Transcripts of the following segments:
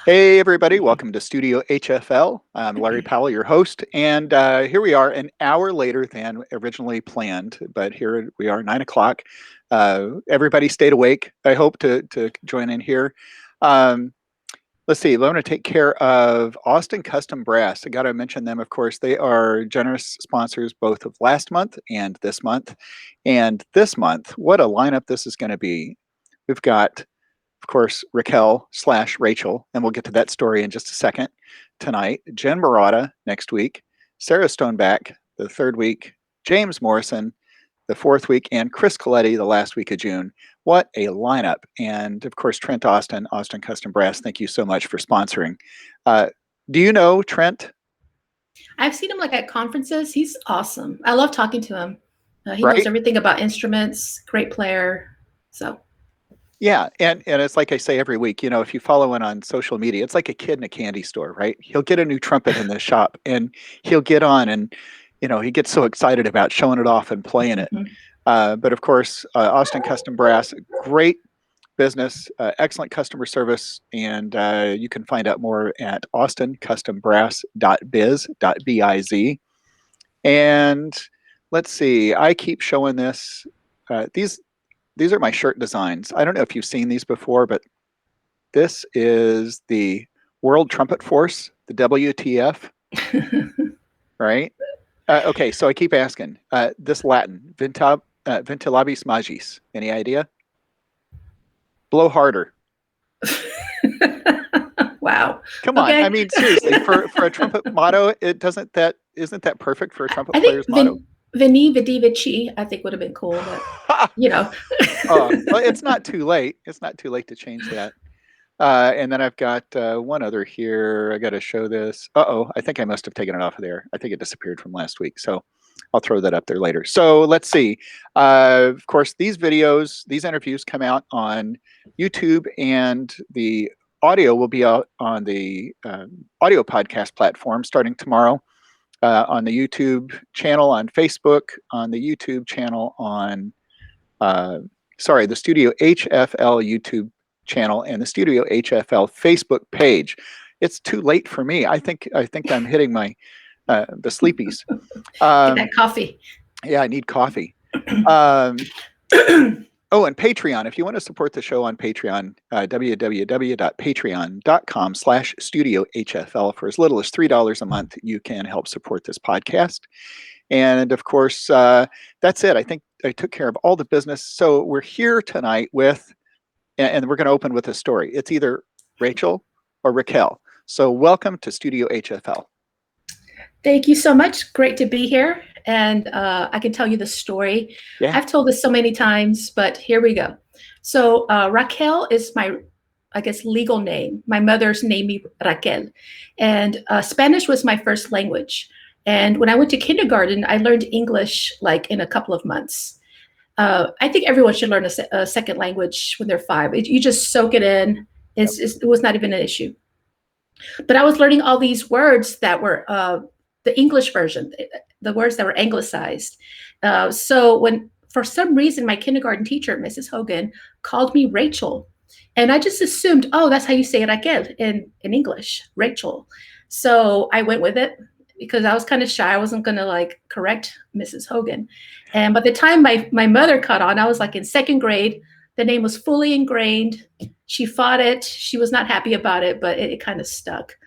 Hey, everybody. Welcome to Studio HFL. I'm Larry Powell, your host. And here we are an hour later than originally planned. But here we are, 9 o'clock. Everybody stayed awake, I hope, to join in here. Let's see. I'm going to take care of Austin Custom Brass. I got to mention them, of course. They are generous sponsors both of last month and this month. And this month, what a lineup this is going to be. We've got, of course, Raquel/Rachel, and we'll get to that story in just a second tonight. Jen Murata next week, Sarah Stoneback the third week, James Morrison the fourth week, and Chris Coletti the last week of June. What a lineup. And of course, Trent Austin Custom Brass, thank you so much for sponsoring. Do you know Trent? I've seen him like at conferences. He's awesome. I love talking to him. He Right? knows everything about instruments, great player. So Yeah, and it's like I say every week, you know, if you follow him on social media, it's like a kid in a candy store, right? He'll get a new trumpet in the shop and he'll get on and, you know, he gets so excited about showing it off and playing it. But of course, Austin Custom Brass, great business, excellent customer service, and you can find out more at austincustombrass.biz. And let's see, I keep showing this. These are my shirt designs. I don't know if you've seen these before, but this is the World Trumpet Force, the WTF, right? Okay, so I keep asking. This Latin, ventilabis magis. Any idea? Blow harder. Wow. Come on. I mean, seriously, for a trumpet motto, isn't that perfect for a trumpet player's motto? Veni Vidi Vici, I think would have been cool, but you know. Well, it's not too late. It's not too late to change that. And then I've got one other here. I got to show this. Uh-oh, I think I must have taken it off of there. I think it disappeared from last week. So I'll throw that up there later. So let's see. Of course, these interviews come out on YouTube, and the audio will be out on the audio podcast platform starting tomorrow, on the YouTube channel, on Facebook, on the YouTube channel, on the Studio HFL YouTube channel, and the Studio HFL Facebook page. It's too late for me. I think I'm hitting my the sleepies. Get that coffee. Yeah, I need coffee. Oh, and Patreon. If you want to support the show on Patreon, www.patreon.com/studioHFL. For as little as $3 a month, you can help support this podcast. And of course, that's it. I think I took care of all the business. So we're here tonight with, and we're going to open with a story. It's either Rachel or Raquel. So welcome to Studio HFL. Thank you so much. Great to be here. And I can tell you the story. Yeah. I've told this so many times, but here we go. So Raquel is my, I guess, legal name. My mother's named me Raquel. And Spanish was my first language. And when I went to kindergarten, I learned English like in a couple of months. I think everyone should learn a second language when they're 5. You just soak it in. It was not even an issue. But I was learning all these words that were the English version, the words that were anglicized. So when, for some reason, my kindergarten teacher, Mrs. Hogan, called me Rachel. And I just assumed, oh, that's how you say Raquel in English, Rachel. So I went with it because I was kind of shy. I wasn't going to like correct Mrs. Hogan. And by the time my mother caught on, I was like in 2nd grade. The name was fully ingrained. She fought it. She was not happy about it, but it kind of stuck.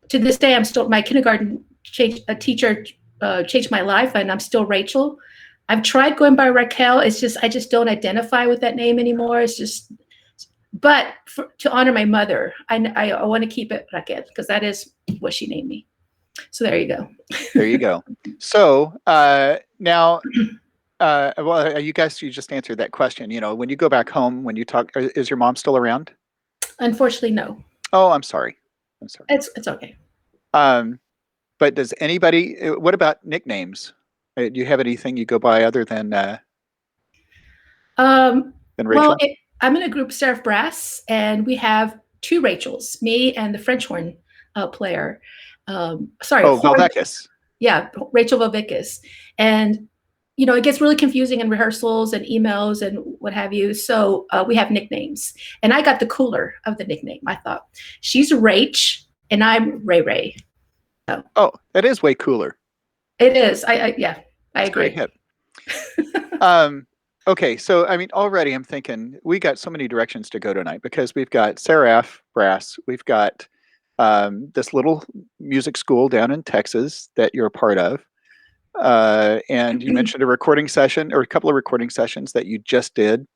To this day, I'm still, my kindergarten teacher changed my life, and I'm still Rachel. I've tried going by Raquel. It's just, I just don't identify with that name anymore. It's just, but to honor my mother, I want to keep it Raquel because that is what she named me. So there you go. There you go. So now, well, you just answered that question. You know, when you go back home, when you talk, is your mom still around? Unfortunately, no. Oh, I'm sorry. It's okay. But does anybody? What about nicknames? Do you have anything you go by other than Rachel? Well, I'm in a group, Seraph Brass, and we have 2 Rachels, me and the French horn player. Valdekis. Yeah, Rachel Valdekis. And it gets really confusing in rehearsals and emails and what have you. So we have nicknames. And I got the cooler of the nickname. I thought, she's Rach and I'm Ray Ray. So, Oh, that is way cooler. it is. Yeah, I That's very agree. hip. Okay, so I mean, already I'm thinking we got so many directions to go tonight because we've got Seraph Brass, we've got this little music school down in Texas that you're a part of, and you mentioned a recording session or a couple of recording sessions that you just did.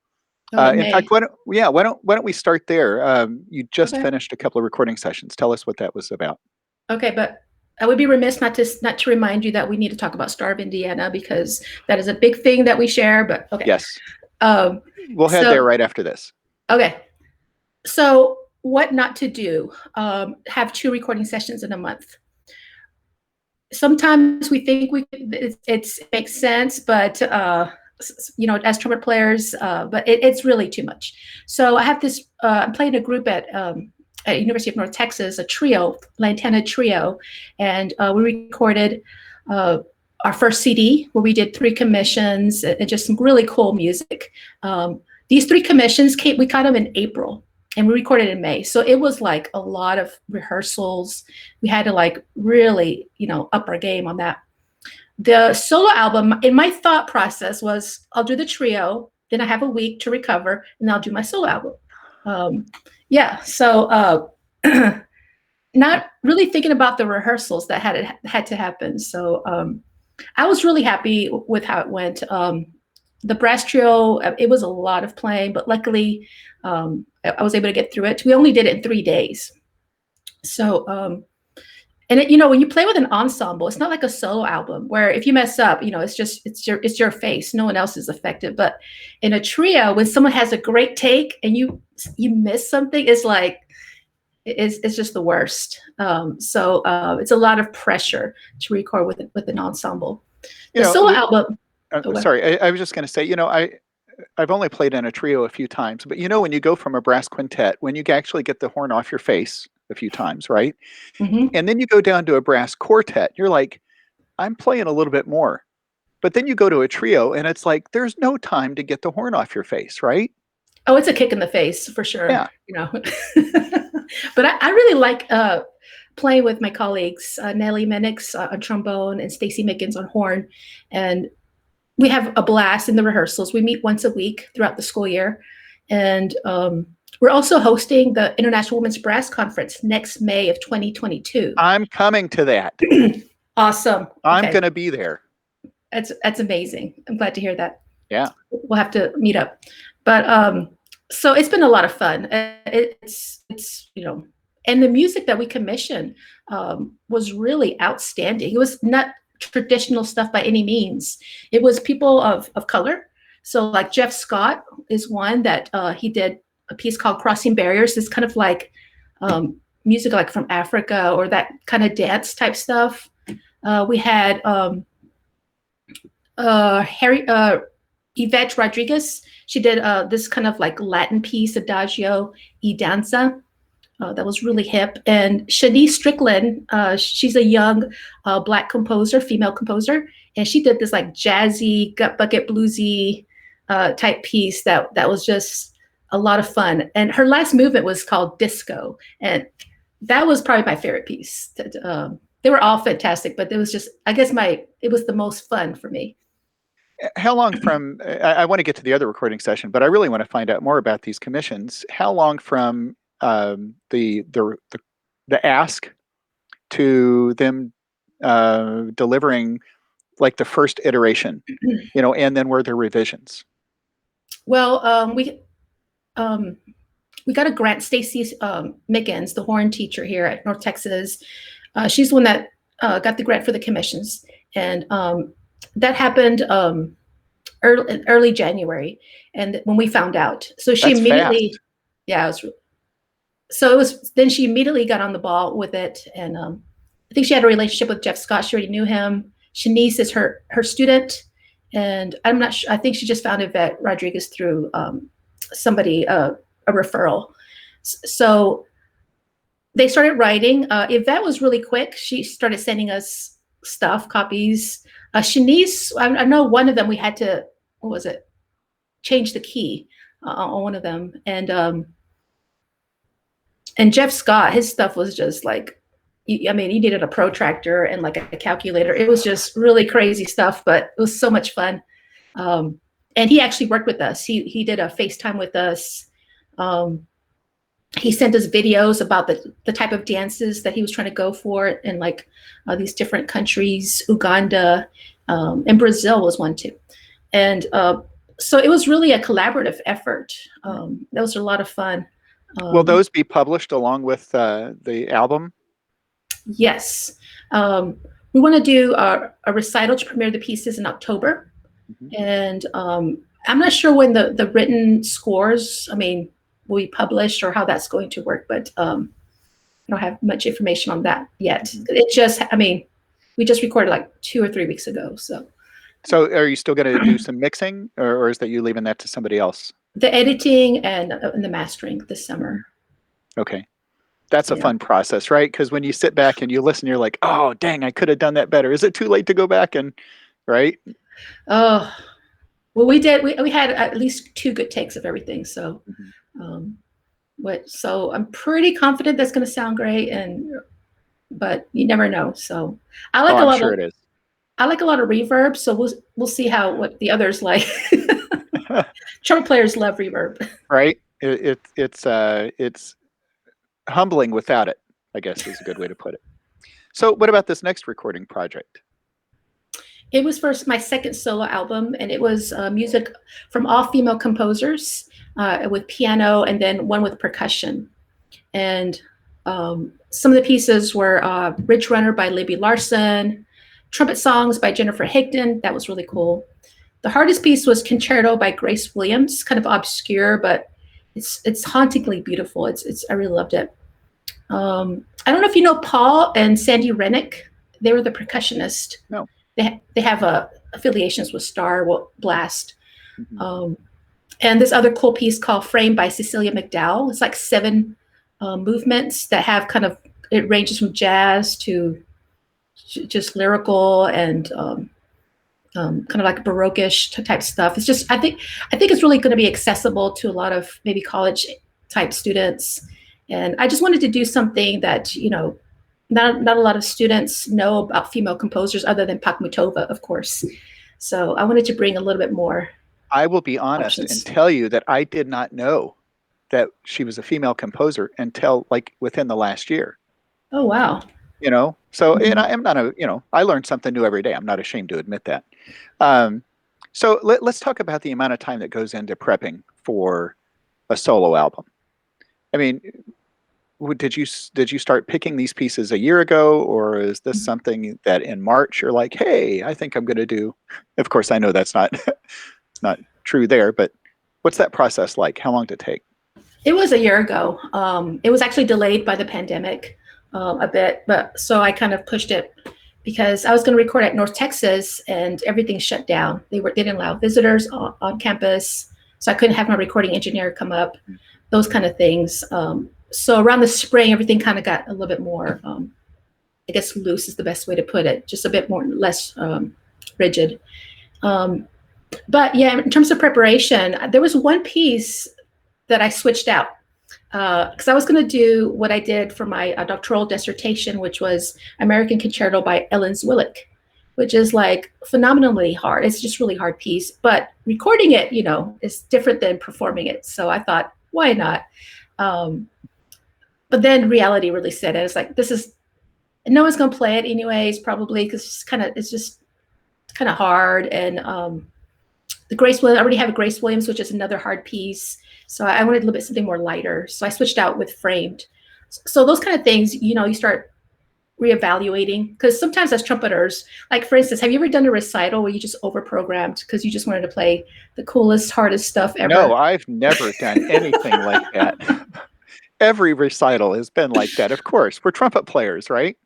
In In fact, May. why don't we start there? You just Okay. finished a couple of recording sessions. Tell us what that was about. Okay, but I would be remiss not to remind you that we need to talk about Star of Indiana because that is a big thing that we share. But okay. Yes, Um, we'll head there right after this. Okay. So what not to do? Have 2 recording sessions in a month. Sometimes we think it makes sense, but as trumpet players, but it's really too much. So I have this. I'm playing a group at University of North Texas, a trio, Lantana trio, and we recorded our first CD where we did 3 commissions and just some really cool music. These 3 commissions we got them in April. And we recorded in May. So it was like a lot of rehearsals. We had to like really, up our game on that. The solo album, in my thought process was I'll do the trio, then I have a week to recover, and I'll do my solo album. So not really thinking about the rehearsals that had to happen. So I was really happy with how it went. The brass trio, it was a lot of playing, but luckily I was able to get through it. We only did it in 3 days. So, and when you play with an ensemble, it's not like a solo album where if you mess up, it's your face. No one else is affected. But in a trio, when someone has a great take and you miss something, it's just the worst. So it's a lot of pressure to record with an ensemble. The solo album. Sorry, I was just going to say, I've only played in a trio a few times, but when you go from a brass quintet, when you actually get the horn off your face a few times, right? Mm-hmm. And then you go down to a brass quartet, you're like, I'm playing a little bit more. But then you go to a trio and it's like, there's no time to get the horn off your face, right? Oh, it's a kick in the face for sure. Yeah. But I really like playing with my colleagues, Nellie Menix on trombone and Stacy Mickens on horn. And we have a blast in the rehearsals. We meet once a week throughout the school year. And we're also hosting the International Women's Brass Conference next May of 2022. I'm coming to that. Awesome. I'm going to be there. That's amazing. I'm glad to hear that. Yeah. We'll have to meet up. But so it's been a lot of fun. It's and the music that we commissioned was really outstanding. It was not traditional stuff by any means. It was people of color. So like Jeff Scott is one that he did a piece called Crossing Barriers. It's kind of like music like from Africa or that kind of dance type stuff. We had Yvette Rodriguez. She did this kind of like Latin piece, Adagio e Danza. That was really hip. And Shanice Strickland, she's a young Black composer, female composer, and she did this like jazzy, gut bucket bluesy type piece that was just a lot of fun. And her last movement was called Disco, and that was probably my favorite piece. They were all fantastic, but it was just, I guess it was the most fun for me. How long from, I want to get to the other recording session, but I really want to find out more about these commissions. How long from the ask to them delivering like the first iteration, and then were there revisions? Well, we got a grant. Stacy Mickens, the horn teacher here at North Texas, she's the one that got the grant for the commissions, and that happened early January, and when we found out, so she That's immediately, fast. yeah, it was. Then she immediately got on the ball with it, and I think she had a relationship with Jeff Scott. She already knew him. Shanice is her student, and I'm not sure. I think she just found Yvette Rodriguez through somebody, a referral. So they started writing. Yvette was really quick. She started sending us stuff, copies. Shanice, I know one of them we had to, what was it? Change the key on one of them. And Jeff Scott, his stuff was just like, I mean, he needed a protractor and like a calculator. It was just really crazy stuff, but it was so much fun. And he actually worked with us. He did a FaceTime with us. He sent us videos about the type of dances that he was trying to go for in like these different countries, Uganda, and Brazil was one too. And so it was really a collaborative effort. That was a lot of fun. Will those be published along with the album? Yes. We want to do a recital to premiere the pieces in October. And I'm not sure when the written scores, I mean, will be published or how that's going to work, but I don't have much information on that yet. It just, I mean, we just recorded like 2 or 3 weeks ago. So are you still going to do some mixing, or is that you leaving that to somebody else? The editing and the mastering this summer. Okay. That's a fun process, right? Because when you sit back and you listen, you're like, oh, dang, I could have done that better. Is it too late to go back and, right? Oh, well, we did. We had at least 2 good takes of everything. So, so I'm pretty confident that's going to sound great. But you never know. So I like a lot of. It is. I like a lot of reverb. So we'll see what the others like. Trumpet players love reverb, right? It's humbling without it, I guess is a good way to put it. So what about this next recording project? It was first my second solo album, and it was music from all female composers with piano and then one with percussion. And some of the pieces were Ridge Runner by Libby Larson, Trumpet Songs by Jennifer Higdon. That was really cool. The hardest piece was Concerto by Grace Williams, kind of obscure, but it's hauntingly beautiful. I really loved it. I don't know if you know Paul and Sandy Rennick. They were the percussionist. No. They have affiliations with Star Blast. And this other cool piece called Frame by Cecilia McDowell. It's like 7 movements that have it ranges from jazz to just lyrical and kind of like Baroque-ish type stuff. It's just, I think it's really going to be accessible to a lot of maybe college type students. And I just wanted to do something that, not a lot of students know about female composers other than Pakhmutova, of course. So I wanted to bring a little bit more. I will be honest and tell you that I did not know that she was a female composer until like within the last year. Oh, wow. So, and I'm not I learn something new every day. I'm not ashamed to admit that. So let's talk about the amount of time that goes into prepping for a solo album. I mean, did you start picking these pieces a year ago, or is this something that in March you're like, hey, I think I'm going to do? Of course, I know that's not it's not true there, but what's that process like? How long did it take? It was a year ago. It was actually delayed by the pandemic a bit, but so I kind of pushed it because I was going to record at North Texas and everything shut down. They didn't allow visitors on campus, so I couldn't have my recording engineer come up, those kind of things. So around the spring, everything kind of got a little bit more, I guess loose is the best way to put it, just a bit less rigid. But yeah, in terms of preparation, there was one piece that I switched out because I was going to do what I did for my doctoral dissertation, which was American Concerto by Ellen Zwillick, which is like phenomenally hard. It's just really hard piece, but recording it, is different than performing it. So I thought, why not? But then reality really set in. It's like, no one's going to play it anyways, probably, because it's just kind of hard. And I already have a Grace Williams, which is another hard piece. So I wanted a little bit something more lighter. So I switched out with Framed. So those kind of things, you start reevaluating, because sometimes as trumpeters, like for instance, have you ever done a recital where you just overprogrammed because you just wanted to play the coolest, hardest stuff ever? No, I've never done anything like that. Every recital has been like that. Of course, we're trumpet players, right?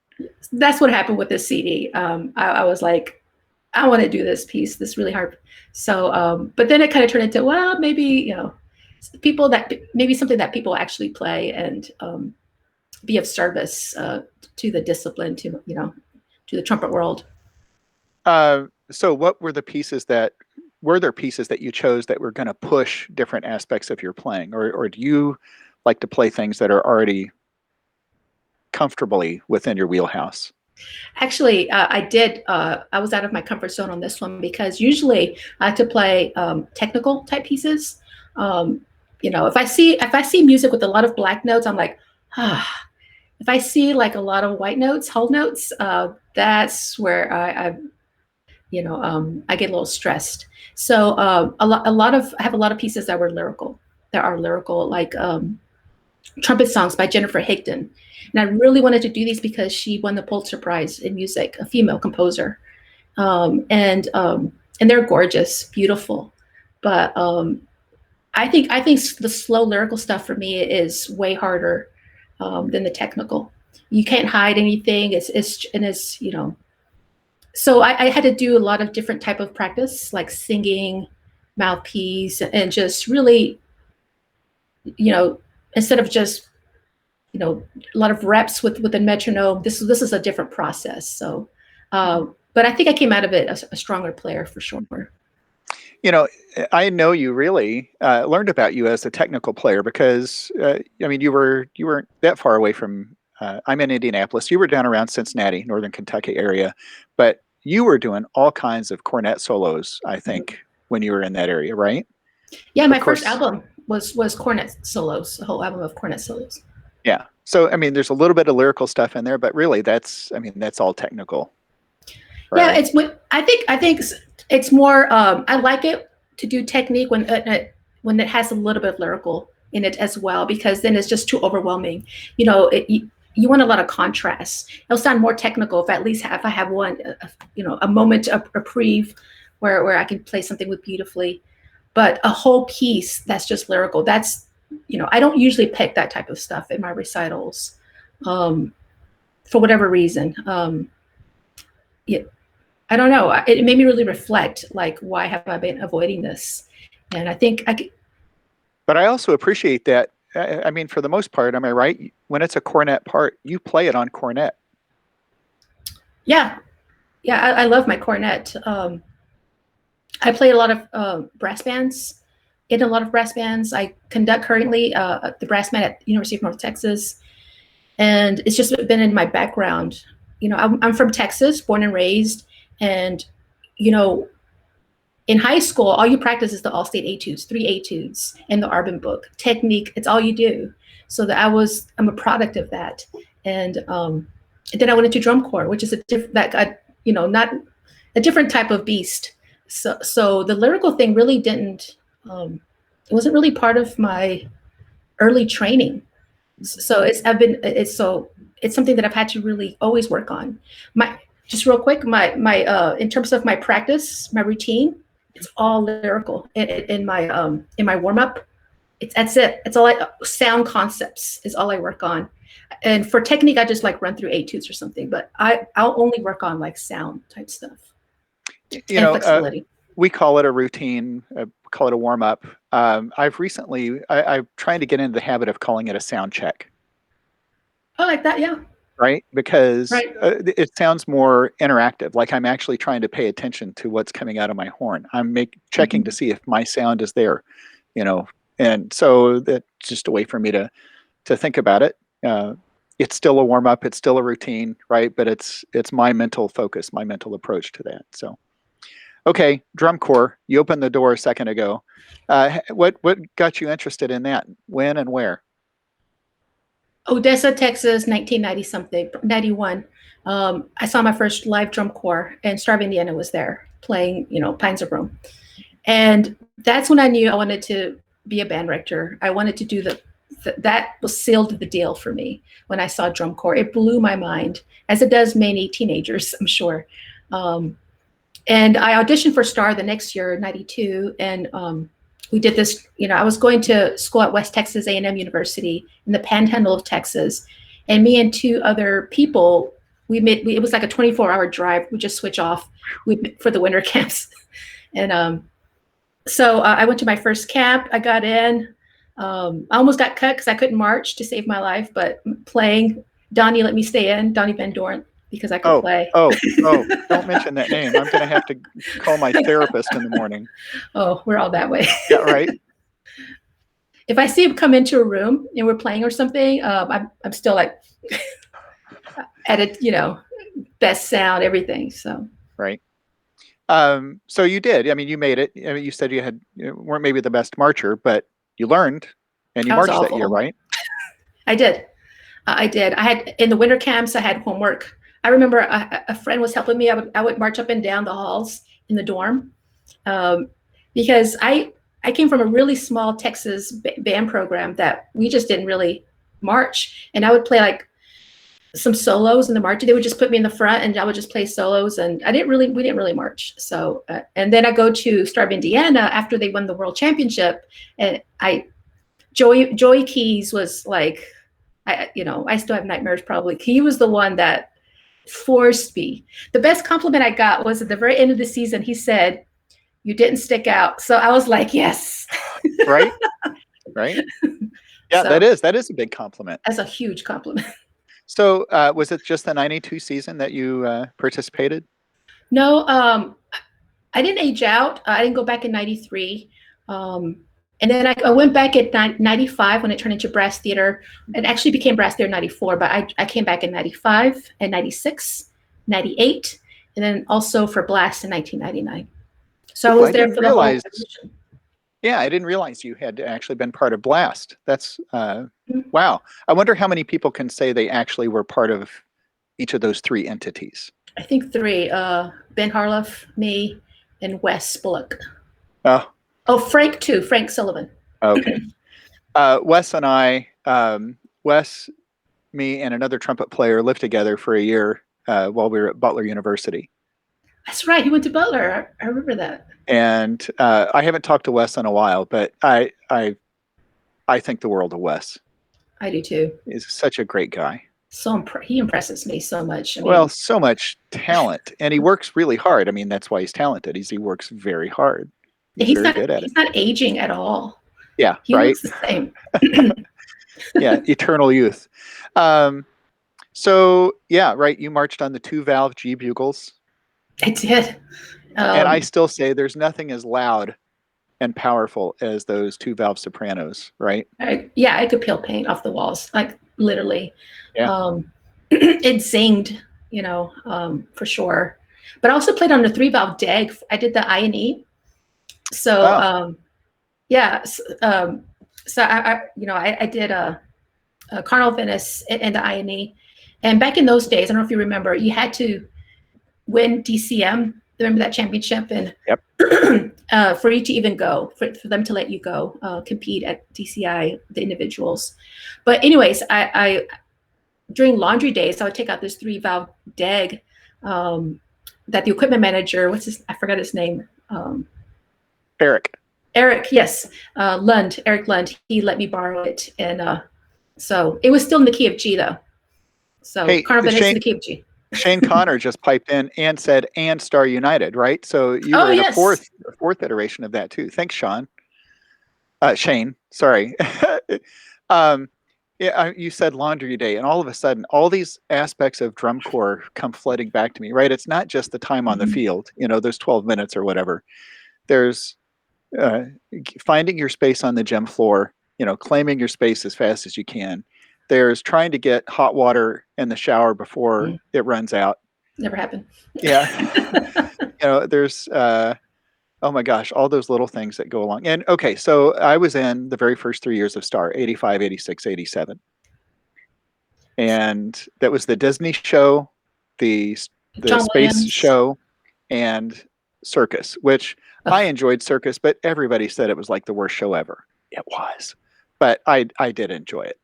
That's what happened with this CD. I was like, I want to do this piece, this really hard. So, but then it kind of turned into, well, maybe, maybe something that people actually play and be of service to the discipline, to the trumpet world. So what were the pieces that were there pieces that you chose that were going to push different aspects of your playing, or do you like to play things that are already comfortably within your wheelhouse? Actually, I did. I was out of my comfort zone on this one because usually I like to play technical type pieces. Um, if I see music with a lot of black notes, I'm like, ah. If I see like a lot of white notes, whole notes, that's where I get a little stressed. So I have a lot of pieces that were lyrical, that are lyrical, like trumpet songs by Jennifer Higdon. And I really wanted to do these because she won the Pulitzer Prize in music, a female composer. And they're gorgeous, beautiful. But I think the slow lyrical stuff for me is way harder than the technical. You can't hide anything. It's. So I had to do a lot of different type of practice, like singing, mouthpiece, and just really, you know, instead of just a lot of reps with a metronome. This is a different process. So, but I think I came out of it a stronger player for sure. You know, I know you really learned about you as a technical player because I mean you weren't that far away from. I'm in Indianapolis. You were down around Cincinnati, Northern Kentucky area, but you were doing all kinds of cornet solos. I think when you were in that area, right? Yeah, Of my first course, album was cornet solos, a whole album of cornet solos. yeah. So I mean, there's a little bit of lyrical stuff in there, but really, that's all technical, Yeah, right? I think it's more. I like it to do technique when it has a little bit of lyrical in it as well, because then it's just too overwhelming. You want a lot of contrast. It'll sound more technical if at least if I have a moment of reprieve where I can play something with beautifully. But a whole piece that's just lyrical. I don't usually pick that type of stuff in my recitals, um, for whatever reason. Yeah, I don't know. It made me really reflect, like, why have I been avoiding this? And I think But I also appreciate that. I mean, for the most part, am I right? When it's a cornet part, you play it on cornet. yeah, yeah, I love my cornet. I play a lot of brass bands, in a lot of brass bands. I conduct currently the brass band at University of North Texas, and it's just been in my background. I'm from Texas, born and raised, and you know, in high school, all you practice is the all-state etudes, 3 etudes, and the Arbin book. Technique, it's all you do. So I'm a product of that. And then I went into drum corps, which is not a different type of beast. So the lyrical thing really didn't, it wasn't really part of my early training. So it's something that I've had to really always work on. Just real quick, my in terms of my practice, my routine, it's all lyrical in my warm up. That's it. It's all sound concepts is all I work on. And for technique, I just like run through etudes or something. But I'll only work on like sound type stuff You and know, flexibility. we call it a routine, call it a warm up. I'm trying to get into the habit of calling it a sound check, I like that. Yeah. right? Because Right. it sounds more interactive, like I'm actually trying to pay attention to what's coming out of my horn. Checking to Mm-hmm. see if my sound is there, you know, and so that's just a way for me to think about it. It's still a warm up, it's still a routine, right? But it's my mental focus, my mental approach to that. So, okay, drum corps. You opened the door a second ago. What got you interested in that? When and where? Odessa, Texas, 1990 something, 91. I saw my first live drum corps, and Starve Indiana was there playing, Pines of Rome. And that's when I knew I wanted to be a band director. I wanted to do that was sealed the deal for me when I saw drum corps. It blew my mind, as it does many teenagers, I'm sure. Um, and I auditioned for Star the next year, 92, and we did this. I was going to school at West Texas A&M University in the Panhandle of Texas, and me and two other people, it was like a 24-hour drive. We just switch off for the winter camps, and so I went to my first camp. I got in. I almost got cut because I couldn't march to save my life, but playing, Donnie let me stay in, Donnie Van Doren. because I could play. Oh, don't mention that name. I'm going to have to call my therapist in the morning. Oh, we're all that way. Yeah, right. If I see him come into a room and we're playing or something, I'm still like at it, best sound, everything. So right. So you did. I mean, you made it. I mean, you said you weren't maybe the best marcher, but you learned and you I was marched that year, awful. right? I did. I did. I had in the winter camps. I had homework. I remember a friend was helping me. I would march up and down the halls in the dorm because I came from a really small Texas band program that we just didn't really march, and I would play like some solos in the march. They would just put me in the front, and I would just play solos, and we didn't really march. So, and then I go to Starve, Indiana after they won the world championship, and Joey Keys was like, I still have nightmares probably. He was the one that forced me. The best compliment I got was at the very end of the season. He said, "You didn't stick out." So I was like, yes. Right. Right. Yeah, So, that is a big compliment. that's a huge compliment. So was it just the 92 season that you participated? No, I didn't age out. I didn't go back in 93. And then I went back at 95 when it turned into brass theater. It actually became brass theater in 94, but I came back in 95 and 96, 98, and then also for blast in 1999. So I was there for the whole evolution. Yeah, I didn't realize you had actually been part of Blast. That's wow. I wonder how many people can say they actually were part of each of those three entities. I think three, Ben Harloff, me, and Wes Bullock. Oh, Frank too, Frank Sullivan. Okay. Wes and I, Wes, me, and another trumpet player lived together for a year while we were at Butler University. That's right. He went to Butler. I remember that. And I haven't talked to Wes in a while, but I think the world of Wes. I do too. He's such a great guy. So he impresses me so much. Well, so much talent, and he works really hard. I mean, that's why he's talented. He works very hard. He's very good at it. He's not aging at all. Yeah, he looks the same. Yeah, eternal youth. So yeah, right. You marched on the 2-valve G bugles. I did. And I still say there's nothing as loud and powerful as those 2-valve sopranos, right? I could peel paint off the walls, like literally. Yeah. It zinged, for sure. But I also played on the 3-valve DEG. I did the I&E. So yeah. So I did a Carnival Venice and the I&E. And back in those days, I don't know if you remember, you had to win DCM. Remember that championship? And yep. For you to even go, for them to let you go compete at DCI, the individuals. But anyways, I during laundry days, I would take out this 3-valve DEG that the equipment manager, I forgot his name. Eric, yes. Eric Lund, he let me borrow it. And so it was still in the key of G though. So Carnival Venice in the key of G. Shane Connor just piped in and said, and Star United, right? So you were in a fourth iteration of that too. Thanks, Sean. Shane, sorry. Yeah, you said laundry day, and all of a sudden, all these aspects of drum corps come flooding back to me, right? It's not just the time on the field, those 12 minutes or whatever. There's finding your space on the gym floor, claiming your space as fast as you can. There's trying to get hot water in the shower before it runs out. Never happened. Yeah. There's, oh my gosh, all those little things that go along. And okay, so I was in the very first 3 years of Star, 85, 86, 87. And that was the Disney show, the space show, and Circus, which I enjoyed Circus, but everybody said it was like the worst show ever. It was. But I did enjoy it.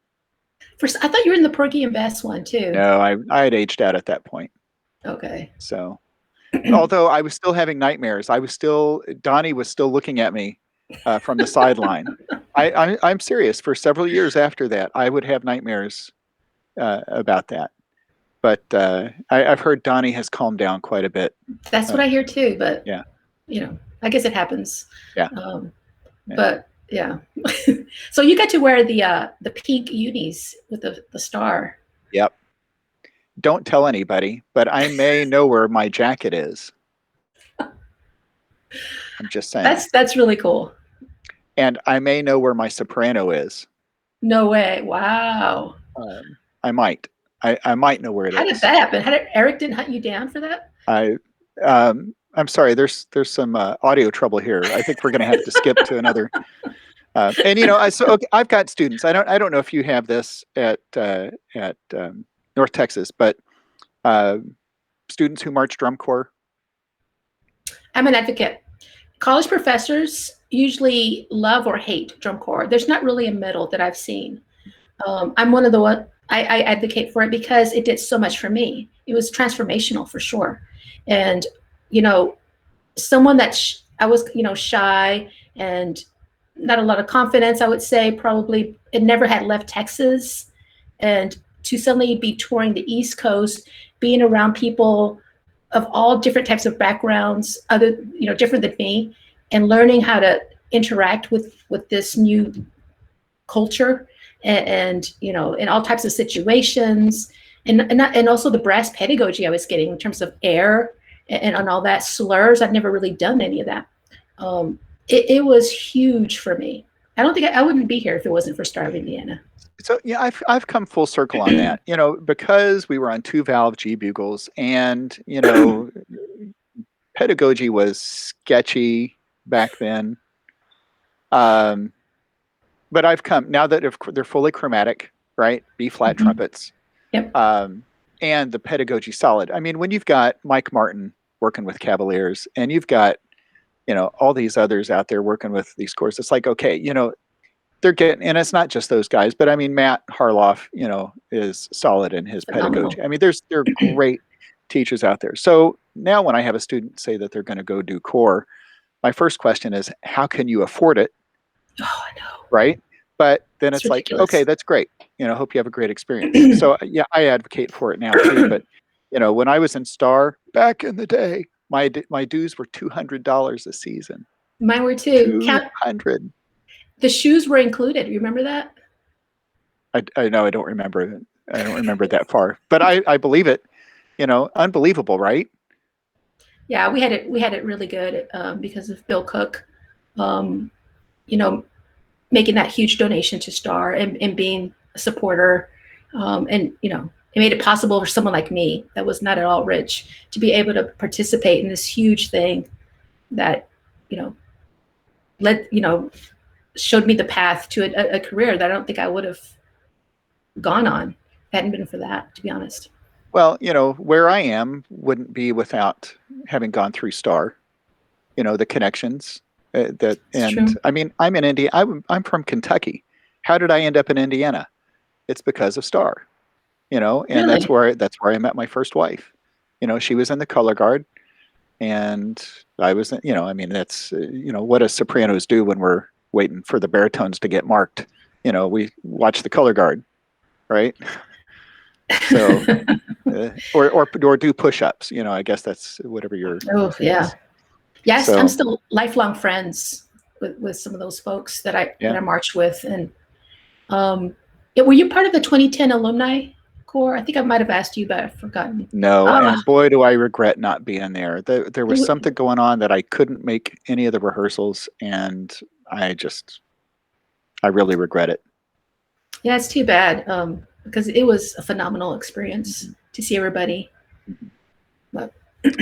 First, I thought you were in the Porgy and Bess one too. No, I had aged out at that point. Okay. So, although I was still having nightmares, Donnie was still looking at me from the sideline. I'm serious. For several years after that, I would have nightmares about that. But I've heard Donnie has calmed down quite a bit. That's what I hear too. But yeah, I guess it happens. Yeah. But yeah. So you got to wear the pink unis with the star. Yep. don't tell anybody, but I may know where my jacket is. I'm just saying. That's really cool. And I may know where my soprano is. No way. Wow. I might. I might know where it How is. did that happen? How did Eric didn't hunt you down for that? I'm sorry. There's some audio trouble here. I think we're going to have to skip to another. And okay, I've got students. I don't know if you have this at North Texas, but students who march drum corps. I'm an advocate. College professors usually love or hate drum corps. There's not really a middle that I've seen. I'm one of the one I advocate for it because it did so much for me. It was transformational for sure. And someone that I was shy and not a lot of confidence, I would say, probably it never had left Texas, and to suddenly be touring the East Coast, being around people of all different types of backgrounds, different than me, and learning how to interact with this new culture, and in all types of situations, and also the brass pedagogy I was getting in terms of air and on all that slurs. I've never really done any of that. It was huge for me. I don't think I wouldn't be here if it wasn't for Star of Indiana. So yeah, I've come full circle on that. Because we were on 2-valve G bugles, and pedagogy was sketchy back then. But I've come now that they're fully chromatic, right? B flat trumpets. Yep. And the pedagogy solid. I mean, when you've got Mike Martin working with Cavaliers, and you've got all these others out there working with these cores, it's like, okay, they're getting, and it's not just those guys, but I mean, Matt Harloff, is solid in his pedagogy. I mean, there are great teachers out there. So now when I have a student say that they're going to go do core, my first question is, how can you afford it? Oh, I know. Right. But then it's like, okay, that's great. Hope you have a great experience. So yeah, I advocate for it now too. But when I was in Star back in the day, my dues were $200 a season. Mine were too. $200. The shoes were included. You remember that? I know I don't remember. I don't remember that far, but I believe it. Unbelievable, right? Yeah, we had it really good because of Bill Cook, making that huge donation to Star and being a supporter, and it made it possible for someone like me that was not at all rich to be able to participate in this huge thing that showed me the path to a career that I don't think I would have gone on if it hadn't been for that, to be honest. Well, where I am wouldn't be without having gone through Star. The connections True. I mean, I'm in India. I'm from Kentucky. How did I end up in Indiana? It's because of Star. And Really? that's where I met my first wife. She was in the color guard, and I was. I mean, that's what does sopranos do when we're waiting for the baritones to get marked? We watch the color guard, right? So, or do push-ups. I guess that's whatever your. Oh yeah. Is. Yes, So, I'm still lifelong friends with some of those folks that I marched with. And were you part of the 2010 Alumni Core? I think I might have asked you, but I've forgotten. No, and boy, do I regret not being there. There was something going on that I couldn't make any of the rehearsals, and I really regret it. Yeah, it's too bad because it was a phenomenal experience to see everybody. But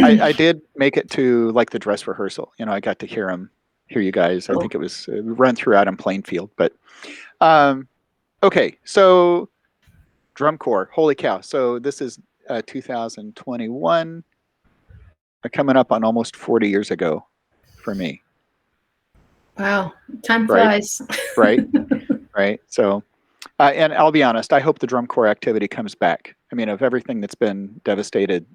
I did make it to like the dress rehearsal. I got to hear you guys. I think it was run throughout in Plainfield. But okay, so drum corps, holy cow! So this is 2021, coming up on almost 40 years ago for me. Wow, time flies. Right. So, and I'll be honest, I hope the drum corps activity comes back. I mean, of everything that's been devastated,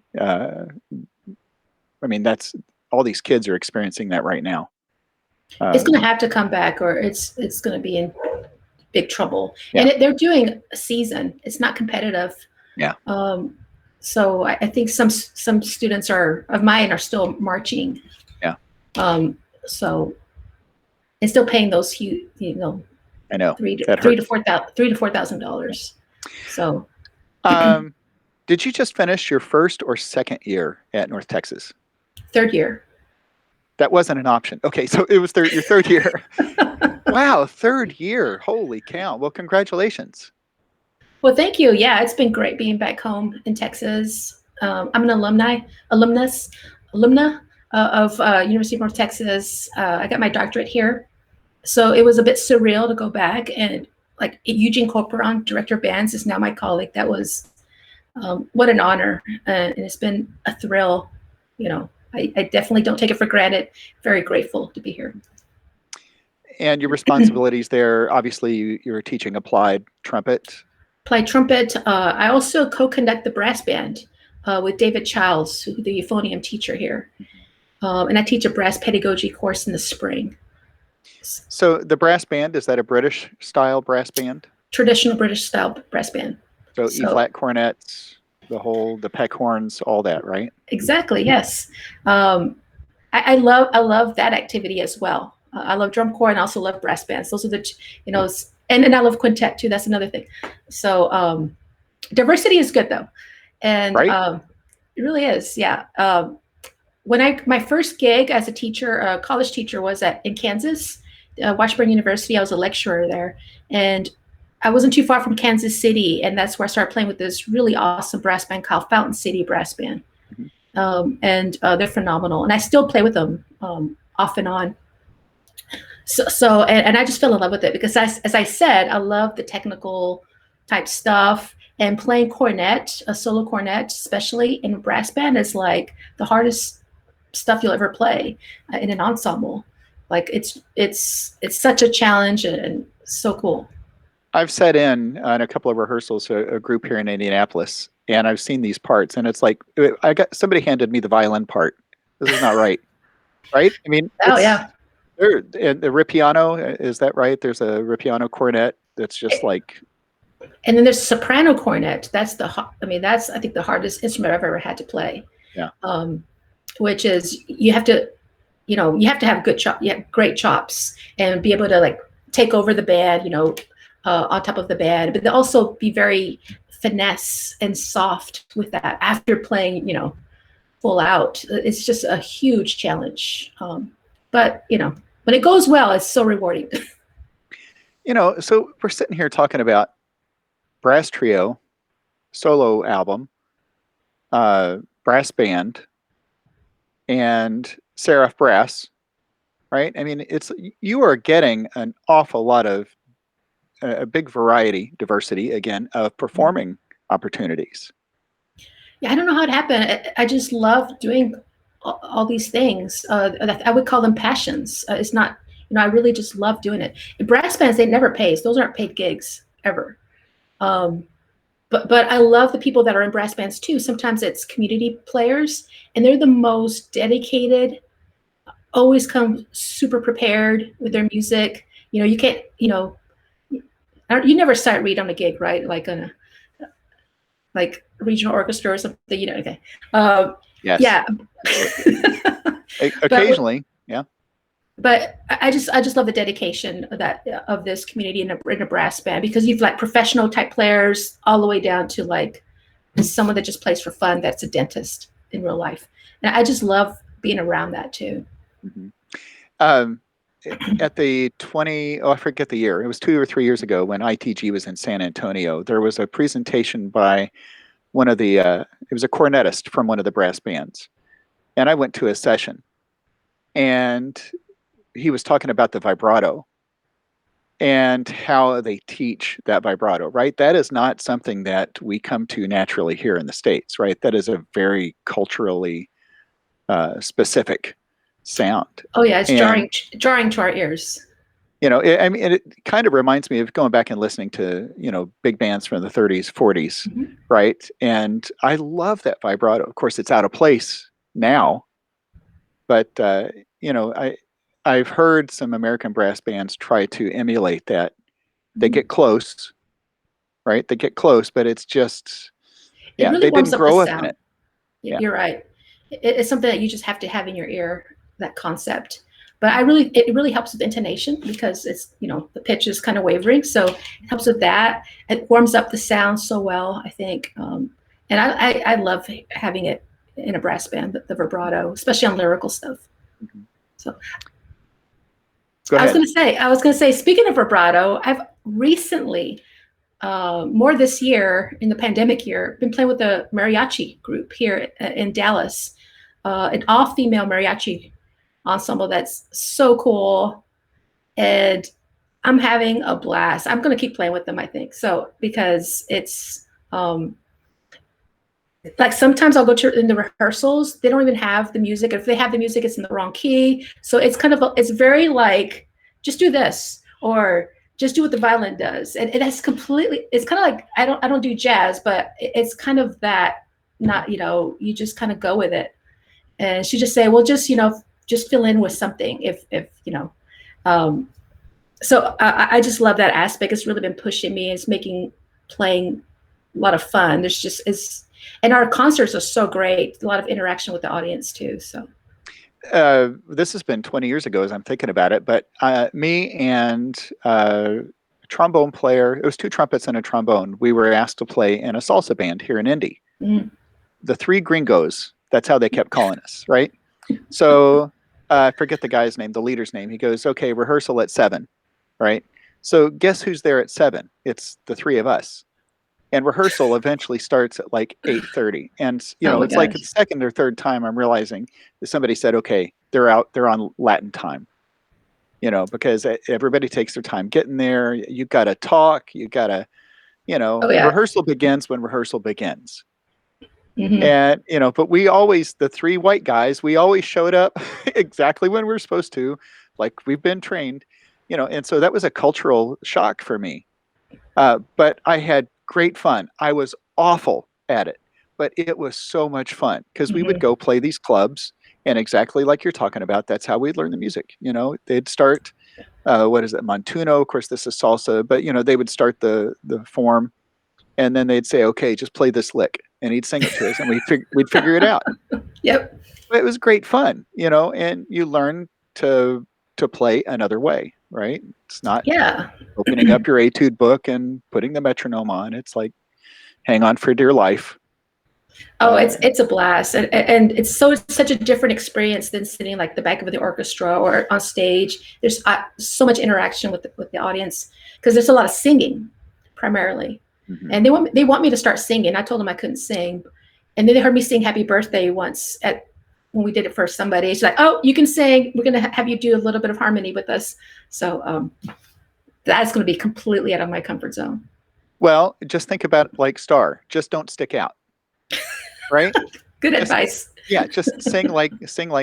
I mean, that's all these kids are experiencing that right now. It's going to have to come back, or it's going to be in big trouble. Yeah. And they're doing a season. It's not competitive. Yeah. So I think some students of mine are still marching. Yeah. So and still paying those huge, I know $3,000 to $4,000. So. Did you just finish your first or second year at North Texas? Third year. That wasn't an option. Okay, so it was your third year. Wow, third year. Holy cow. Well, congratulations. Well, thank you. Yeah, it's been great being back home in Texas. I'm an alumna of University of North Texas. I got my doctorate here. So it was a bit surreal to go back, and like Eugene Corporon, director of bands, is now my colleague. That was what an honor, and it's been a thrill. You know, I definitely don't take it for granted. Very grateful to be here. And your responsibilities there, obviously you're teaching applied trumpet. Play trumpet. I also co-conduct the brass band with David Childs, the euphonium teacher here. And I teach a brass pedagogy course in the spring. So the brass band, is that a British style brass band? Traditional British style brass band. So E-flat cornets, the peck horns, all that, right? Exactly, yes. I love that activity as well. I love drum corps and also love brass bands. Those are the, and I love quintet too. That's another thing. So diversity is good though. And right? It really is, yeah. When my first gig as a teacher, college teacher, was in Kansas, Washburn University. I was a lecturer there, and I wasn't too far from Kansas City, and that's where I started playing with this really awesome brass band called Fountain City Brass Band. And they're phenomenal, and I still play with them off and on. So I just fell in love with it because, as I said, I love the technical type stuff, and playing cornet, a solo cornet, especially in a brass band, is like the hardest stuff you'll ever play in an ensemble. Like it's such a challenge and so cool. I've sat in on a couple of rehearsals, a group here in Indianapolis, and I've seen these parts, and it's like somebody handed me the violin part. This is not right, right? I mean, yeah. The ripiano, is that right? There's a ripiano cornet that's just like. And then there's soprano cornet. That's I think the hardest instrument I've ever had to play. Yeah. Which is you have to have great chops and be able to like take over the band, on top of the band, but also be very finesse and soft with that after playing, full out. It's just a huge challenge. But when it goes well, it's so rewarding. So we're sitting here talking about brass trio, solo album, brass band, and Seraph Brass, right? I mean, you are getting an awful lot of a big diversity again of performing opportunities. Yeah, I don't know how it happened. I just love doing all these things. I would call them passions. It's not, I really just love doing it. In brass bands, they never pays. Those aren't paid gigs ever. But I love the people that are in brass bands too. Sometimes it's community players, and they're the most dedicated, always come super prepared with their music. You can't, you never sight read on a gig, right? Like on a regional orchestra or something, okay. Yes. Yeah. Occasionally, yeah. But I just love the dedication of this community in a brass band, because you've like professional type players all the way down to like someone that just plays for fun that's a dentist in real life. And I just love being around that too. Mm-hmm. At the I forget the year, it was 2 or 3 years ago when ITG was in San Antonio, there was a presentation by one of the, it was a cornetist from one of the brass bands. And I went to a session, and he was talking about the vibrato and how they teach that vibrato, right? That is not something that we come to naturally here in the States, right? That is a very culturally specific sound. Oh yeah, it's jarring to our ears. It kind of reminds me of going back and listening to, big bands from the 30s, 40s, mm-hmm. right? And I love that vibrato. Of course, it's out of place now, but I've heard some American brass bands try to emulate that. They get close, right? They get close, but it's just, they didn't grow up in it. Yeah. You're right. It's something that you just have to have in your ear, that concept. But it really helps with intonation, because it's, the pitch is kind of wavering. So it helps with that. It warms up the sound so well, I think. And I love having it in a brass band, the vibrato, especially on lyrical stuff. Mm-hmm. So Go ahead. I was gonna say, speaking of vibrato, I've recently, more this year in the pandemic year, been playing with the mariachi group here in Dallas, an all-female mariachi ensemble that's so cool, and I'm having a blast. I'm gonna keep playing with them, I think. So because it's like sometimes I'll go to in the rehearsals, they don't even have the music. If they have the music, it's in the wrong key. So it's kind of it's very like, just do this or just do what the violin does. And it's completely, it's kind of like I don't do jazz, but it's kind of that, not, you just kind of go with it. And she just say, well, just just fill in with something if so I just love that aspect. It's really been pushing me. It's making playing a lot of fun. There's just and our concerts are so great. A lot of interaction with the audience too. So this has been 20 years ago as I'm thinking about it, but me and a trombone player, it was two trumpets and a trombone. We were asked to play in a salsa band here in Indy. Mm. The Three Gringos, that's how they kept calling us, right? So I forget the guy's name, the leader's name. He goes, okay, rehearsal at 7, right? So guess who's there at 7? It's the three of us. And rehearsal eventually starts at like 8:30. And, it's gosh. Like the second or third time I'm realizing that somebody said, okay, they're on Latin time, because everybody takes their time getting there. You got to talk. You got to, rehearsal begins when rehearsal begins. Mm-hmm. And, but we always, the three white guys, we always showed up exactly when we were supposed to, like we've been trained, and so that was a cultural shock for me. But I had great fun. I was awful at it, but it was so much fun because we would go play these clubs, and exactly like you're talking about, that's how we'd learn the music. They'd start, what is it, Montuno? Of course, this is salsa, but they would start the form, and then they'd say, "Okay, just play this lick," and he'd sing it to us, and we'd figure it out. Yep. But it was great fun, and you learn to play another way, right? It's not opening up your etude book and putting the metronome on. It's like, hang on for dear life. Oh, it's a blast, and it's such a different experience than sitting like the back of the orchestra or on stage. There's so much interaction with the audience because there's a lot of singing primarily, and they want me to start singing. I told them I couldn't sing, and then they heard me sing "Happy Birthday" once when we did it for somebody. She's like, "Oh, you can sing. We're gonna have you do a little bit of harmony with us." So that's going to be completely out of my comfort zone. Well, just think about it like Star. Just don't stick out. Right? Good advice. Yeah, just sing like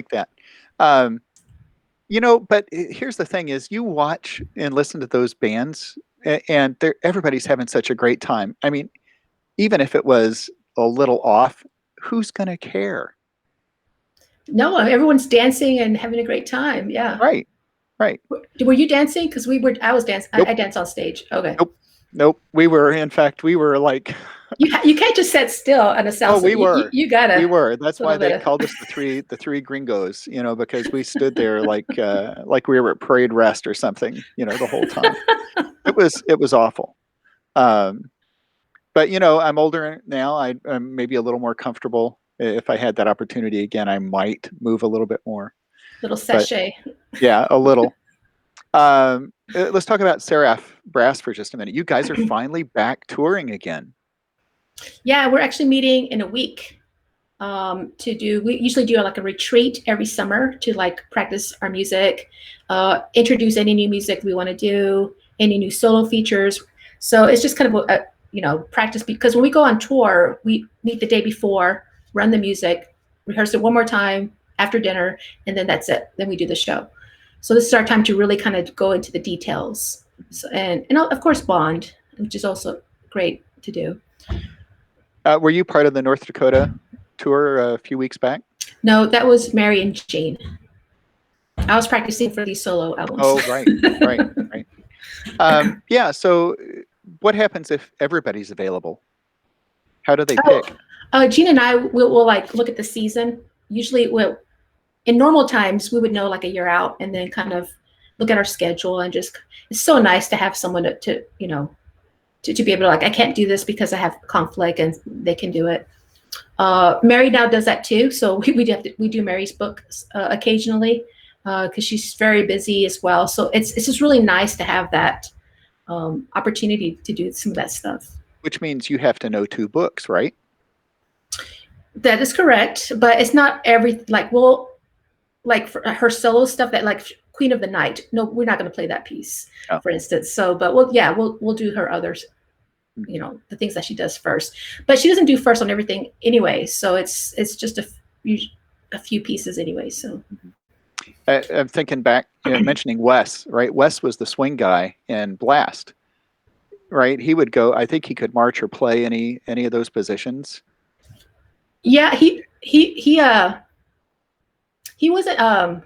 that. But here's the thing: is you watch and listen to those bands, and everybody's having such a great time. I mean, even if it was a little off, who's gonna care? No, everyone's dancing and having a great time. Yeah. Right. Were you dancing? Because I was dancing. Nope. I danced on stage. Okay. Nope. We were like. You can't just sit still on a salsa. Oh, we were. You gotta. We were. That's why they called us the three gringos. Because we stood there like we were at parade rest or something. The whole time. It was awful. But I'm older now. I'm maybe a little more comfortable. If I had that opportunity again, I might move a little bit more. Little sachet. But, yeah, a little. Let's talk about Seraph Brass for just a minute. You guys are finally back touring again. Yeah, we're actually meeting in a week we usually do like a retreat every summer to like practice our music, introduce any new music we want to do, any new solo features. So it's just kind of a practice, because when we go on tour, we meet the day before, run the music, rehearse it one more time after dinner, and then that's it. Then we do the show. So this is our time to really kind of go into the details, and of course bond, which is also great to do. Were you part of the North Dakota tour a few weeks back? No, that was Mary and Jane. I was practicing for these solo albums. Oh, right. Yeah. So, what happens if everybody's available? How do they pick? Gina and I will like look at the season. Usually, in normal times, we would know like a year out, and then kind of look at our schedule and just. It's so nice to have someone to to be able to, like, I can't do this because I have conflict, and they can do it. Mary now does that too, so we do Mary's book occasionally because she's very busy as well. So it's just really nice to have that opportunity to do some of that stuff. Which means you have to know 2 books, right? That is correct, but it's not every, like, like for her solo stuff, that, like, Queen of the Night. No, we're not going to play that piece, for instance. So, but we'll do her others, you know, the things that she does first. But she doesn't do first on everything anyway. So it's just a few pieces anyway. So I'm thinking back, mentioning Wes, right? Wes was the swing guy in Blast, right? He would go. I think he could march or play any of those positions. Yeah, he wasn't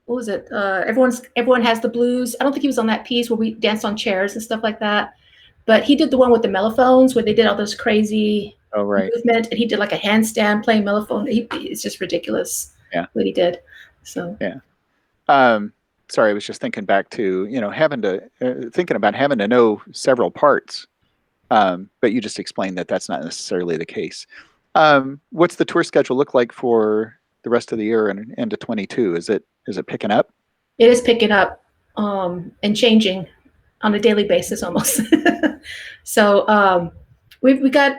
what was it? Everyone has the blues. I don't think he was on that piece where we danced on chairs and stuff like that. But he did the one with the mellophones where they did all this crazy movement, and he did like a handstand playing mellophone. It's just ridiculous. Yeah, what he did. So yeah. Sorry, I was just thinking back to thinking about having to know several parts. But you just explained that that's not necessarily the case. What's the tour schedule look like for the rest of the year and into 22? Is it picking up? It is picking up and changing on a daily basis almost. So we got,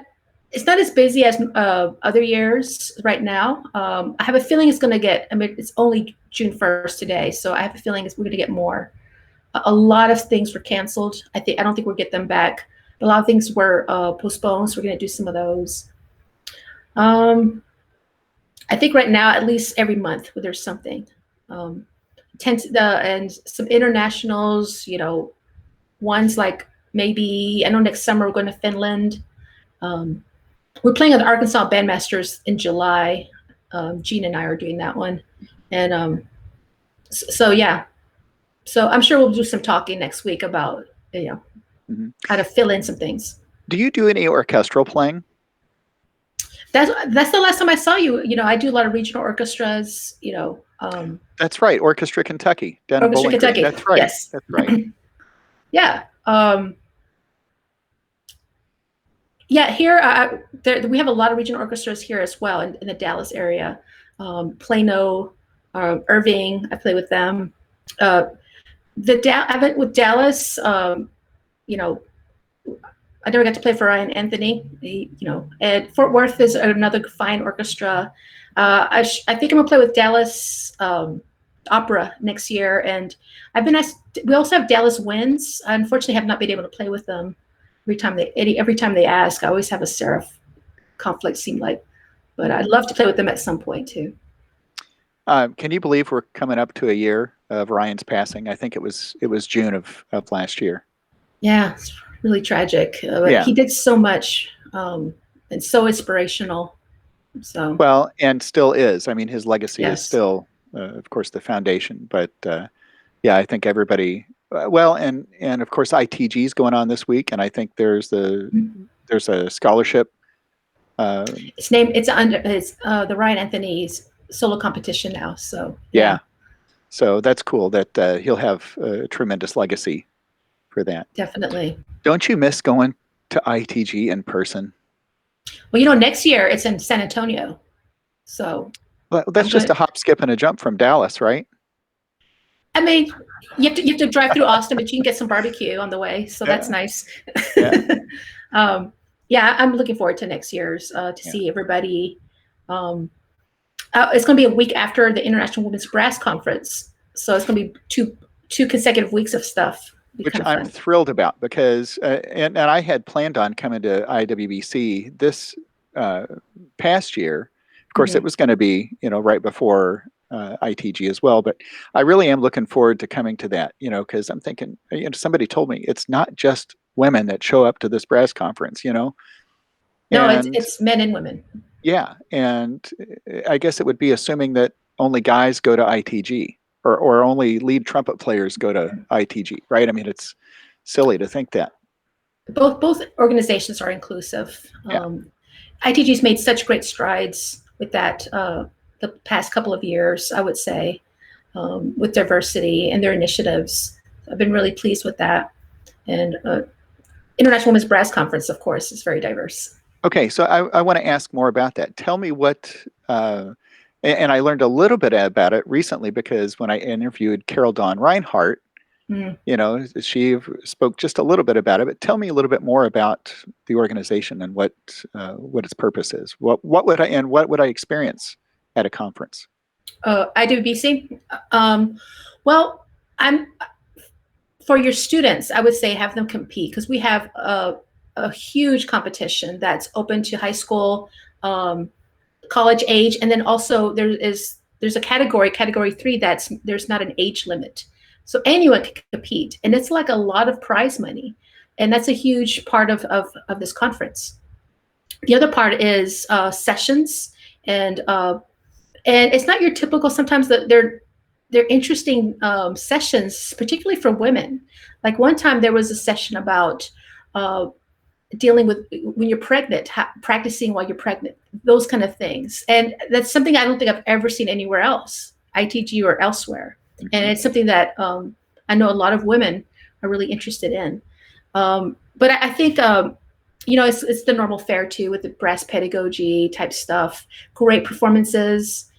it's not as busy as other years right now. I have a feeling it's going to get, I mean, it's only June 1st today, so I have a feeling we're going to get more. A lot of things were canceled. I don't think we'll get them back. A lot of things were postponed, so we're going to do some of those. I think right now, at least every month, there's something. And some internationals, you know, ones like maybe, I know next summer we're going to Finland. We're playing at the Arkansas Bandmasters in July. Gene and I are doing that one. And so, yeah. So I'm sure we'll do some talking next week about, how to fill in some things. Do you do any orchestral playing? That's the last time I saw you. You know, I do a lot of regional orchestras, That's right. Orchestra Kentucky. Down Orchestra in Kentucky. That's right. Yes. That's right. Yeah. Yeah, here we have a lot of regional orchestras here as well in the Dallas area. Plano, Irving, I play with them. I went with Dallas, I never got to play for Ryan Anthony, and Fort Worth is another fine orchestra. I think I'm gonna play with Dallas Opera next year, and I've been asked. We also have Dallas Winds. I unfortunately have not been able to play with them. Every time they ask, I always have a seraph conflict. Seem like, but I'd love to play with them at some point too. Can you believe we're coming up to a year of Ryan's passing? I think it was June of last year. Yeah, it's really tragic. He did so much and so inspirational. So well, and still is. I mean, his legacy yes. is still, of course, the foundation. But yeah, I think everybody. Well, and of course, ITG is going on this week, and I think there's a scholarship. It's the Ryan Anthony's solo competition now. So yeah. So that's cool that he'll have a tremendous legacy for that. Definitely. Don't you miss going to ITG in person? Well, next year it's in San Antonio. So well, that's just a hop, skip, and a jump from Dallas, right? I mean, you have to drive through Austin, but you can get some barbecue on the way, so that's nice. Yeah. I'm looking forward to next year's to see everybody. It's going to be a week after the International Women's Brass Conference, so it's going to be two consecutive weeks of stuff. Which I'm thrilled about because, and I had planned on coming to IWBC this past year. Of course, it was going to be, right before ITG as well. But I really am looking forward to coming to that, because I'm thinking, somebody told me it's not just women that show up to this brass conference, No, it's men and women. Yeah. And I guess it would be assuming that only guys go to ITG. Or only lead trumpet players go to ITG, right? I mean, it's silly to think that. Both organizations are inclusive. Yeah. ITG's made such great strides with that the past couple of years, I would say, with diversity and their initiatives. I've been really pleased with that. And International Women's Brass Conference, of course, is very diverse. Okay, so I want to ask more about that. Tell me what, and I learned a little bit about it recently because when I interviewed Carol Dawn Reinhardt, Mm. she spoke just a little bit about it. But tell me a little bit more about the organization and what its purpose is. What would I experience at a conference? IWBC. Well, I'm for your students. I would say have them compete because we have a huge competition that's open to high school, college age, and then also there's a category 3 there's not an age limit, so anyone can compete, and it's like a lot of prize money, and that's a huge part of this conference. The other part is sessions, and it's not your typical. Sometimes they're interesting sessions, particularly for women. Like one time there was a session about dealing with when you're pregnant, practicing while you're pregnant, those kind of things. And that's something I don't think I've ever seen anywhere else, ITG or elsewhere. Mm-hmm. And it's something that I know a lot of women are really interested in. But I think, it's the normal fare too with the brass pedagogy type stuff, great performances.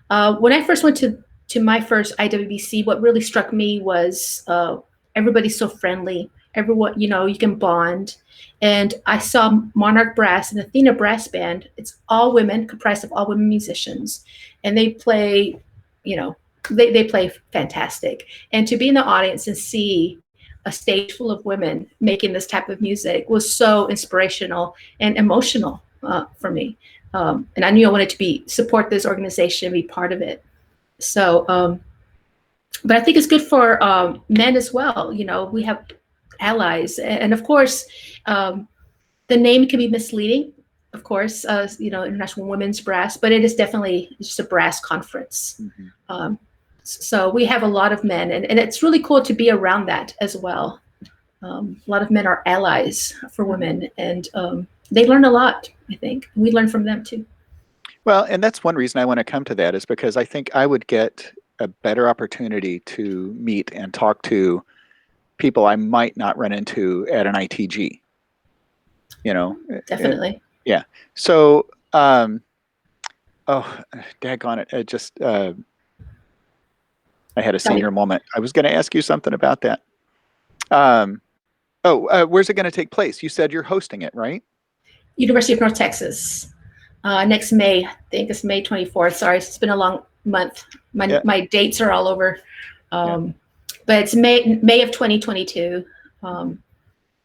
When I first went to my first IWBC, what really struck me was everybody's so friendly. Everyone, you can bond. And I saw Monarch Brass and Athena Brass Band. It's all women, comprised of all women musicians. And they play, they play fantastic. And to be in the audience and see a stage full of women making this type of music was so inspirational and emotional for me. And I knew I wanted to support this organization and be part of it. So, but I think it's good for men as well. We have allies, and of course, the name can be misleading. Of course, International Women's Brass, but it is definitely just a brass conference. Mm-hmm. So we have a lot of men, and it's really cool to be around that as well. A lot of men are allies for women, and they learn a lot, I think. We learn from them too. Well, and that's one reason I want to come to that is because I think I would get a better opportunity to meet and talk to people I might not run into at an ITG. Definitely. Yeah. So, daggone it. I had a senior moment. I was going to ask you something about that. Where's it going to take place? You said you're hosting it, right? University of North Texas. Next May, I think it's May 24th. Sorry, it's been a long month. My dates are all over. But it's May of 2022.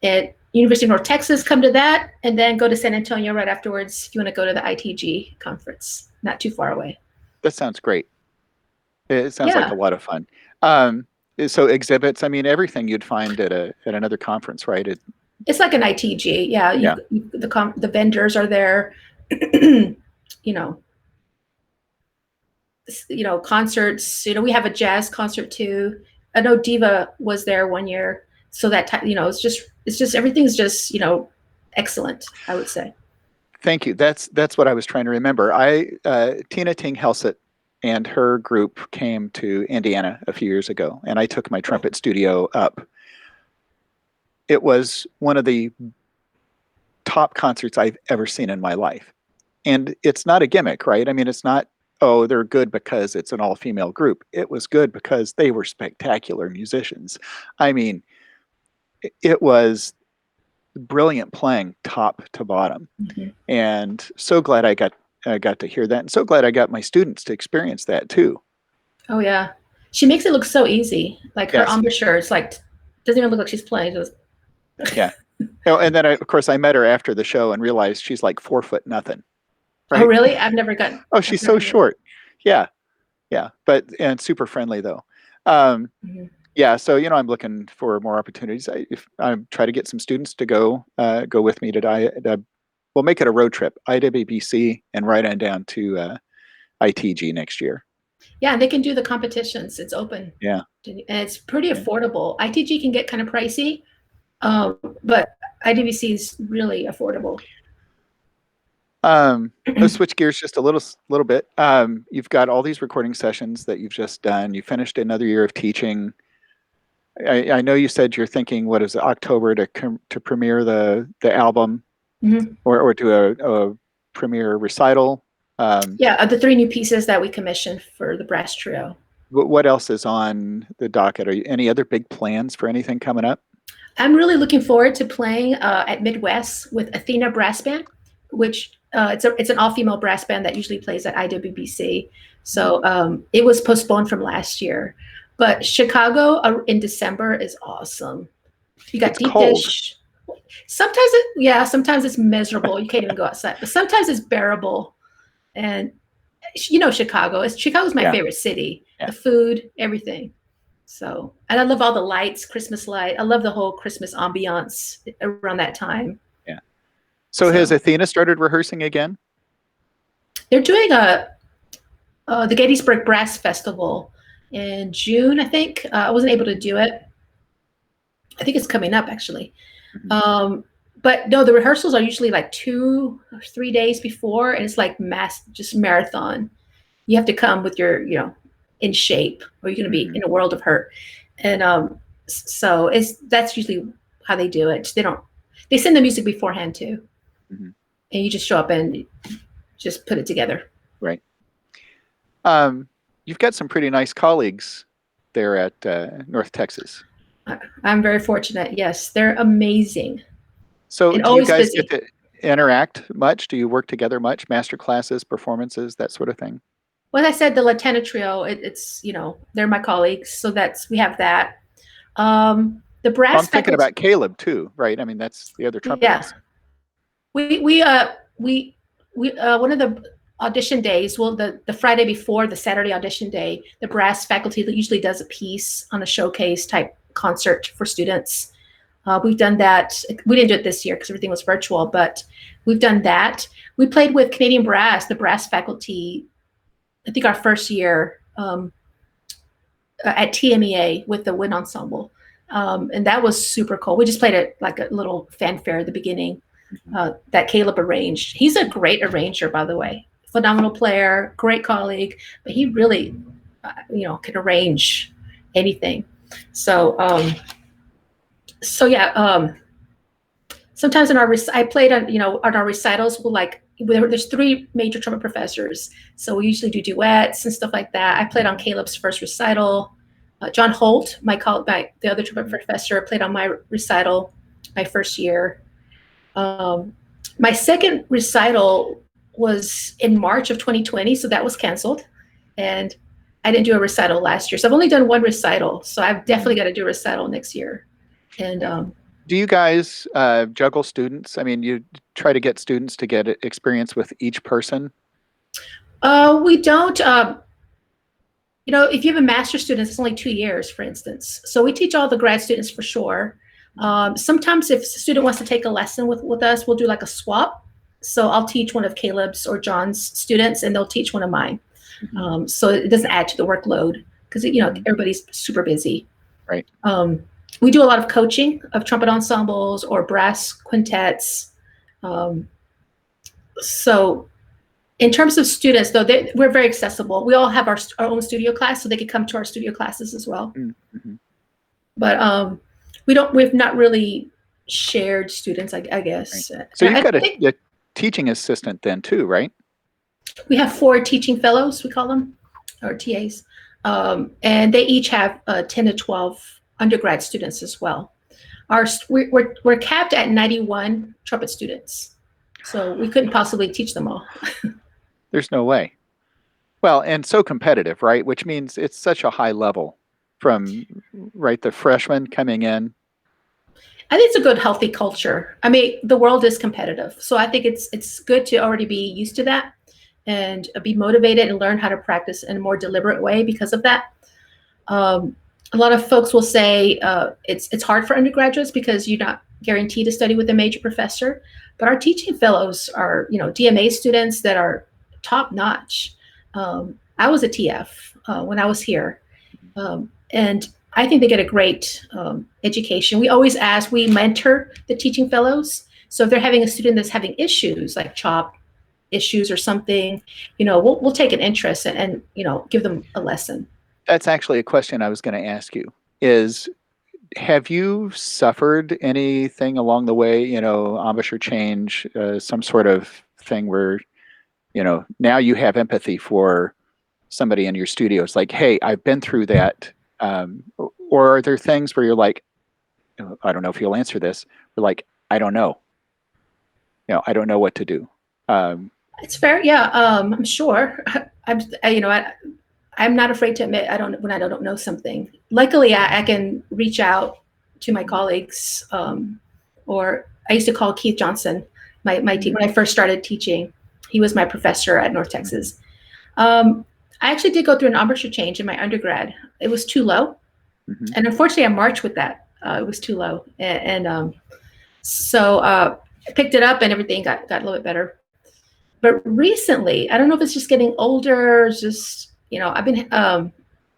At University of North Texas, come to that, and then go to San Antonio right afterwards if you want to go to the ITG conference. Not too far away. That sounds great. It sounds like a lot of fun. So exhibits, everything you'd find at another conference, right? It's like an ITG. Yeah. The vendors are there. Concerts. We have a jazz concert too. I know Diva was there one year, so that it's just everything's just excellent, I would say. Thank you. That's what I was trying to remember. Tina Ting Helsett and her group came to Indiana a few years ago, and I took my trumpet studio up. It was one of the top concerts I've ever seen in my life. And it's not a gimmick, right? It's not, they're good because it's an all-female group. It was good because they were spectacular musicians. It was brilliant playing top to bottom. Mm-hmm. And so glad I got to hear that. And so glad I got my students to experience that too. Oh yeah. She makes it look so easy. Like her embouchure, it's like, doesn't even look like she's playing. Yeah. And then of course I met her after the show and realized she's like 4'0". Right? Oh really? I've never gotten. Oh, she's so short. Yeah. And super friendly though. Mm-hmm. Yeah. So, I'm looking for more opportunities. I try to get some students to go with me we'll make it a road trip, IWBC and right on down to ITG next year. Yeah, they can do the competitions. It's open. Yeah. And it's pretty affordable. ITG can get kind of pricey, but IWBC is really affordable. Let's switch gears just a little bit. You've got all these recording sessions that you've just done. You finished another year of teaching. I know you said you're thinking, what is it, October to premiere the album, Mm-hmm. or do a premiere recital. Yeah, the three new pieces that we commissioned for the brass trio. What else is on the docket? Any other big plans for anything coming up? I'm really looking forward to playing at Midwest with Athena Brass Band, which it's an all-female brass band that usually plays at IWBC. So it was postponed from last year, but Chicago in December is awesome. You got It's deep cold. dish. Sometimes it's miserable. You can't even go outside, but sometimes it's bearable. And Chicago's my favorite city. Yeah. The food, everything. So, and I love all the lights, Christmas light. I love the whole Christmas ambiance around that time. Yeah. So has Athena started rehearsing again? They're doing the Gettysburg Brass Festival in June, I think. I wasn't able to do it. I think it's coming up actually. But no, the rehearsals are usually like 2 or 3 days before, and it's like just marathon. You have to come with your, in shape, or you're going to be in a world of hurt. And so that's usually how they do it. They send the music beforehand too, and you just show up and just put it together. Right. You've got some pretty nice colleagues there at North Texas. I'm very fortunate. Yes, they're amazing. So do you guys get to interact much? Do you work together much? Master classes, performances, that sort of thing? Well, I said the Latina Trio, it's they're my colleagues. So we have that. The brass. I'm thinking about Caleb too, right? I mean, that's the other trumpetist. Yeah. We one of the audition days, well, the Friday before the Saturday audition day, the brass faculty usually does a piece on a showcase type concert for students. We've done that. We didn't do it this year because everything was virtual, but we've done that. We played with Canadian Brass, the brass faculty, I think our first year at TMEA with the wind ensemble. And that was super cool. We just played it like a little fanfare at the beginning that Caleb arranged. He's a great arranger, by the way. Phenomenal player, great colleague, but he really, can arrange anything. So, sometimes I played on our recitals. There's 3 major trumpet professors, so we usually do duets and stuff like that. I played on Caleb's first recital. John Holt, the other trumpet professor, played on my recital my first year. My second recital was in March of 2020, so that was canceled, and I didn't do a recital last year. So I've only done 1 recital, so I've definitely got to do a recital next year. And do you guys juggle students? I mean, you try to get students to get experience with each person? We don't. If you have a master's student, it's only 2 years, for instance. So we teach all the grad students for sure. Sometimes if a student wants to take a lesson with us, we'll do like a swap. So I'll teach one of Caleb's or John's students, and they'll teach one of mine. So it doesn't add to the workload because everybody's super busy. Right. We do a lot of coaching of trumpet ensembles or brass quintets. So in terms of students, though, we're very accessible. We all have our own studio class, so they can come to our studio classes as well. But we've not really shared students, I guess. Right. So you've got a teaching assistant then too, right? We have 4 teaching fellows, we call them, or TAs. And they each have 10 to 12 undergrad students as well. We're capped at 91 trumpet students, so we couldn't possibly teach them all. There's no way. Well, and so competitive, right? Which means it's such a high level from the freshmen coming in. I think it's a good, healthy culture. I mean, the world is competitive, so I think it's good to already be used to that and be motivated and learn how to practice in a more deliberate way because of that. A lot of folks will say it's hard for undergraduates because you're not guaranteed to study with a major professor, but our teaching fellows are, DMA students that are top notch. I was a TF when I was here, and I think they get a great education. We mentor the teaching fellows. So if they're having a student that's having issues like CHOP issues or something, we'll take an interest and give them a lesson. That's actually a question I was going to ask you is, have you suffered anything along the way, embouchure change, some sort of thing where, now you have empathy for somebody in your studio? It's like, hey, I've been through that. Or are there things where you're like, I don't know if you'll answer this, but like, I don't know. I don't know what to do. It's fair. Yeah. I'm sure. I'm not afraid to admit when I don't know something. Luckily, I can reach out to my colleagues, or I used to call Keith Johnson, my team, when I first started teaching. He was my professor at North Texas. I actually did go through an embouchure change in my undergrad. It was too low. And unfortunately, I marched with that. It was too low. So I picked it up and everything got a little bit better. But recently, I don't know if it's just getting older, just, I've been,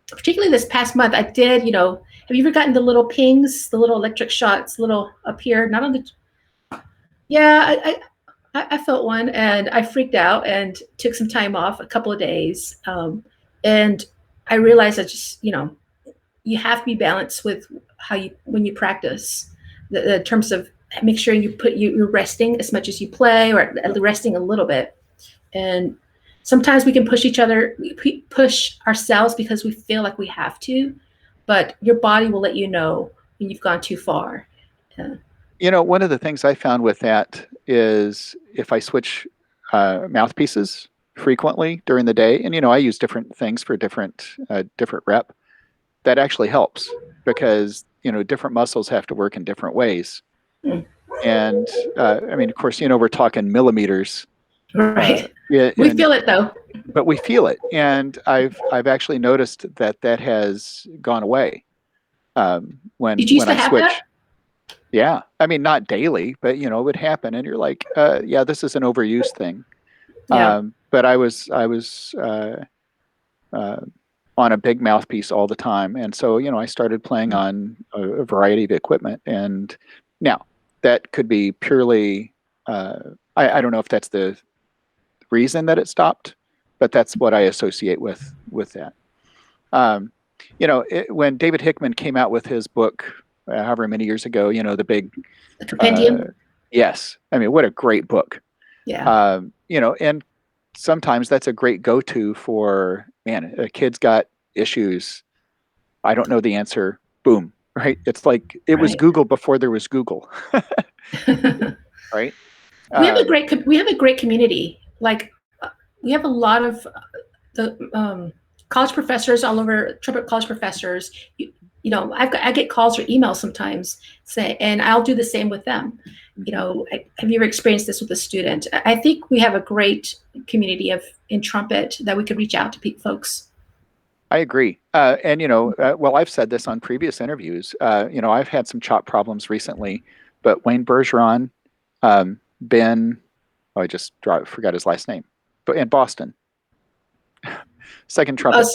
particularly this past month, I did, have you ever gotten the little pings, the little electric shots, little up here, not on the, yeah, I felt one and I freaked out and took some time off, a couple of days. And I realized that just, you have to be balanced with when you practice, the terms of make sure you're resting as much as you play, or resting a little bit. And sometimes we can push each other, push ourselves because we feel like we have to, but your body will let you know when you've gone too far. One of the things I found with that is if I switch mouthpieces frequently during the day, and I use different things for different rep, that actually helps because different muscles have to work in different ways. And I mean, of course, we're talking millimeters. Right. We feel it though. But we feel it, and I've actually noticed that has gone away when Did you used when to I have switch. that? Yeah, I mean, not daily, but it would happen, and you're like, yeah, this is an overuse thing. Yeah. But I was on a big mouthpiece all the time, and so I started playing on a variety of equipment, and now that could be purely. I don't know if that's the reason that it stopped, but that's what I associate with that. When David Hickman came out with his book, however many years ago, the big The compendium. Yes, I mean, what a great book. Yeah. And sometimes that's a great go-to for, man, a kid's got issues. I don't know the answer. Boom, right? It's like it was Google before there was Google, right? We have a great community. Like we have a lot of the college professors all over, trumpet college professors. I get calls or emails sometimes and I'll do the same with them. Have you ever experienced this with a student? I think we have a great community in trumpet that we could reach out to folks. I agree. And, well, I've said this on previous interviews. I've had some chop problems recently, but Wayne Bergeron, Ben, I just forgot his last name, but in Boston, second trumpet.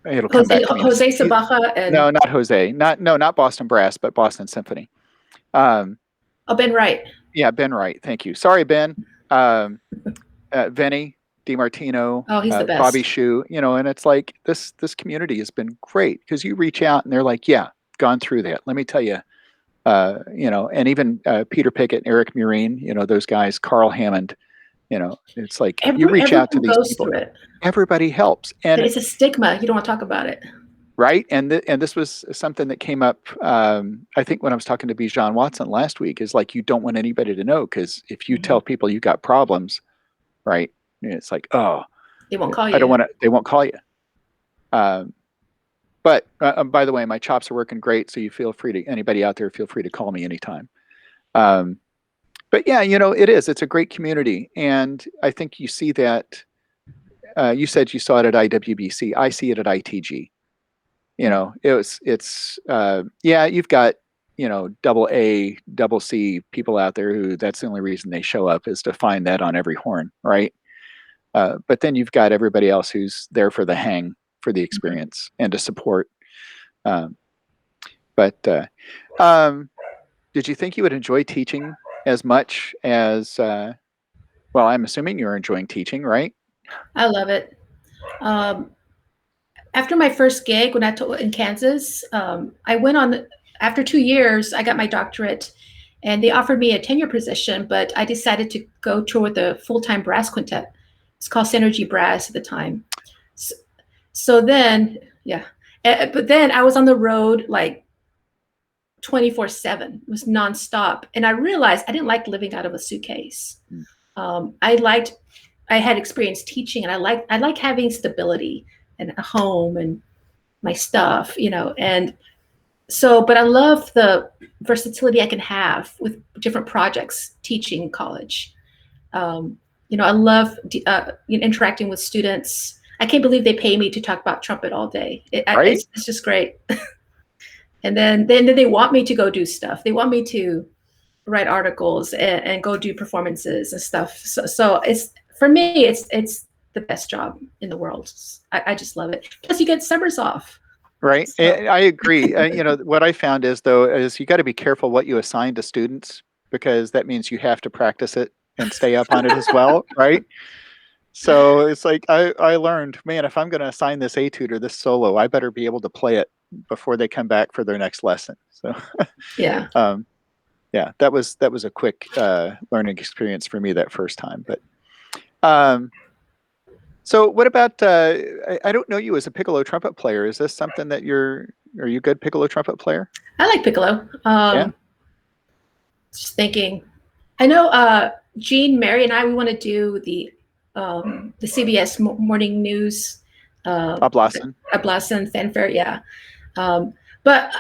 It'll come back to me. Jose Sabaja and no, not Jose, not Boston Brass, but Boston Symphony. Ben Wright. Yeah, Ben Wright. Thank you. Sorry, Ben. Vinny DiMartino, he's the best. Bobby Shu, and it's like this community has been great because you reach out and they're like, yeah, gone through that. Let me tell you, and even Peter Pickett, Eric Murine, those guys, Carl Hammond, it's like you reach out to these people. Everybody helps, and but it's a stigma. You don't want to talk about it, right? And this was something that came up. I think when I was talking to Bijan Watson last week, is like you don't want anybody to know because if you tell people you got problems, right? It's like, oh, they won't call you. I don't want to. They won't call you. But by the way, my chops are working great, so you feel free to anybody out there feel free to call me anytime. But yeah, it is. It's a great community, and I think you see that. You said you saw it at IWBC. I see it at ITG. It's yeah. You've got double A, double C people out there who that's the only reason they show up is to find that on every horn, right? But then you've got everybody else who's there for the hang, for the experience, and to support. But did you think you would enjoy teaching as much as? Well, I'm assuming you're enjoying teaching, right? I love it. after my first gig in Kansas, I went on, after 2 years, I got my doctorate and they offered me a tenure position, but I decided to go tour with a full-time brass quintet. It's called Synergy Brass at the time. So then, yeah. But then I was on the road like 24/7. It was nonstop. And I realized I didn't like living out of a suitcase. I had experience teaching, and I like having stability and a home and my stuff, and so, but I love the versatility I can have with different projects teaching in college. I love interacting with students. I can't believe they pay me to talk about trumpet all day. Right? It's just great. And then they want me to go do stuff. They want me to write articles and go do performances and stuff. So it's, for me, it's the best job in the world. I just love it. Plus, you get summers off. Right. So. I agree. What I found is you got to be careful what you assign to students, because that means you have to practice it and stay up on it as well. Right. So it's like, I learned, man, if I'm going to assign this etude or this solo, I better be able to play it before they come back for their next lesson. So yeah. Yeah, that was a quick learning experience for me that first time. But so what about, I don't know you as a piccolo trumpet player. Is this something that are you a good piccolo trumpet player? I like piccolo. Yeah. Just thinking, I know Jean, Mary, and I, we want to do the CBS morning news. Ablassen fanfare, yeah. But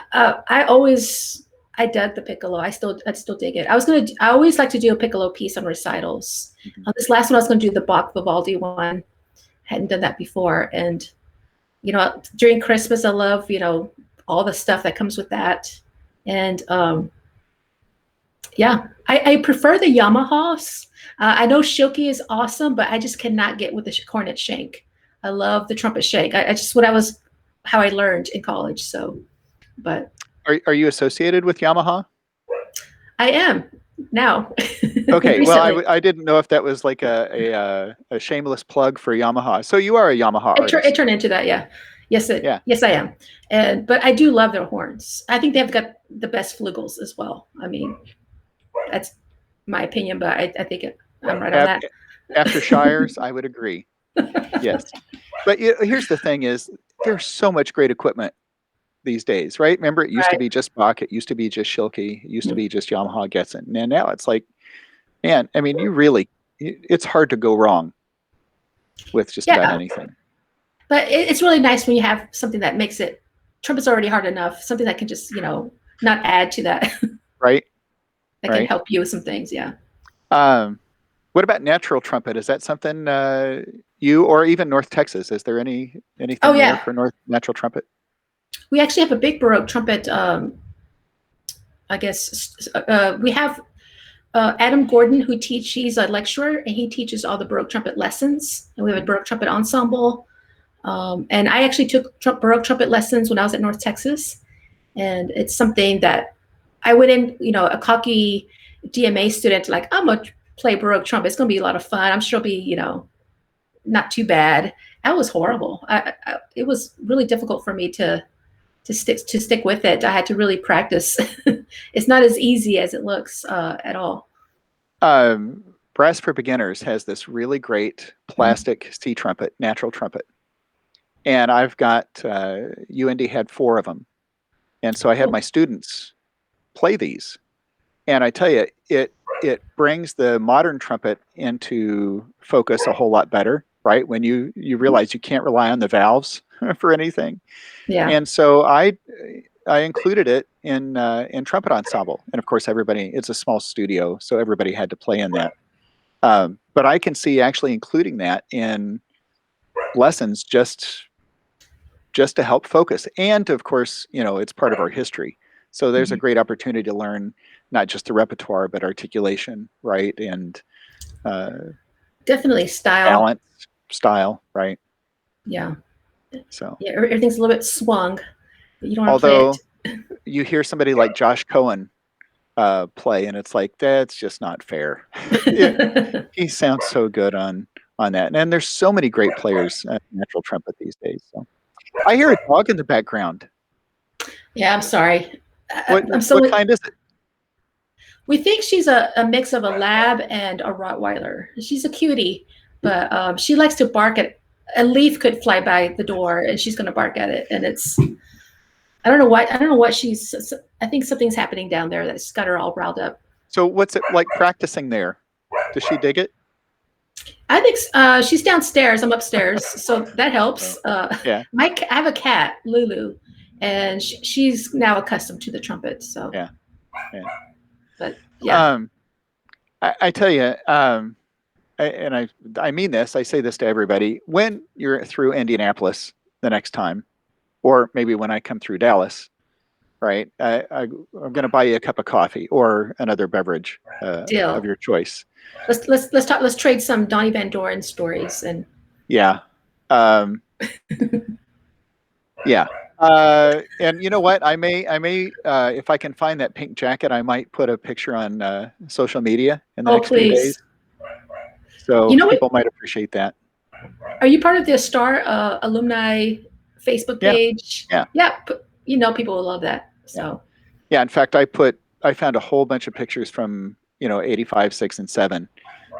I dug the piccolo. I still dig it. I always like to do a piccolo piece on recitals. Mm-hmm. This last one I was going to do the Bach Vivaldi one. Hadn't done that before, and during Christmas I love all the stuff that comes with that, and yeah, I prefer the Yamahas. I know Shilky is awesome, but I just cannot get with the cornet shank. I love the trumpet shank. I just how I learned in college. So, but are you associated with Yamaha? I am now. Okay, well, I didn't know if that was like a shameless plug for Yamaha. So you are a Yamaha artist. It turned into that, yeah. Yes, I am. But I do love their horns. I think they've got the best flugels as well. I mean, that's my opinion, but I think I'm right on that. After Shires, I would agree. Yes, but here's the thing: is there's so much great equipment these days, right? Remember, it used to be just Bach, it used to be just Shilky, it used to be just Yamaha Getzen, and now it's like, man, I mean, it's hard to go wrong with just about anything. But it's really nice when you have something that makes it, trumpet's already hard enough, something that can just, not add to that. Right. That can help you with some things, yeah. What about natural trumpet? Is that something you, or even North Texas, is there anything there for natural trumpet? We actually have a big Baroque trumpet. I guess we have Adam Gordon, he's a lecturer, and he teaches all the Baroque trumpet lessons. And we have a Baroque trumpet ensemble. And I actually took Baroque trumpet lessons when I was at North Texas. And it's something that I went in, a cocky DMA student, like, I'm going to play Baroque trumpet. It's going to be a lot of fun. I'm sure it'll be, not too bad. That was horrible. It was really difficult for me to stick with it. I had to really practice. It's not as easy as it looks at all. Brass for Beginners has this really great plastic C trumpet, natural trumpet. And I've got, UND had 4 of them. And so I had my students play these. And I tell you, it brings the modern trumpet into focus a whole lot better, right? When you realize you can't rely on the valves for anything. Yeah. And so I included it in trumpet ensemble. And of course, it's a small studio, so everybody had to play in that. But I can see actually including that in lessons just to help focus. And of course, it's part of our history. So there's a great opportunity to learn not just the repertoire, but articulation, right? And definitely style. Balance, style, right? Yeah. So yeah, everything's a little bit swung. But you don't want to although play it. You hear somebody like Josh Cohen play, and it's like, that's just not fair. He sounds so good on that. And there's so many great players natural trumpet these days. So I hear a dog in the background. Yeah, I'm sorry. What kind is it? We think she's a mix of a lab and a Rottweiler. She's a cutie, but she likes to bark at a leaf could fly by the door and she's going to bark at it. And it's, I don't know what she's, I think something's happening down there that's got her all riled up. So what's it like practicing there? Does she dig it? I think she's downstairs. I'm upstairs, so that helps. Yeah. I have a cat, Lulu, and she's now accustomed to the trumpet. So yeah. But yeah. I tell you, I mean this. I say this to everybody. When you're through Indianapolis the next time, or maybe when I come through Dallas, right? I'm going to buy you a cup of coffee or another beverage Deal. of your choice. Let's talk. Let's trade some Donnie Van Doren stories and. Yeah. Yeah. And you know what? I may, if I can find that pink jacket, I might put a picture on social media in the next few days. So people might appreciate that. Are you part of the Star Alumni Facebook page? Yeah. People will love that. So. Yeah. In fact, I found a whole bunch of pictures from 85, 6, and 7,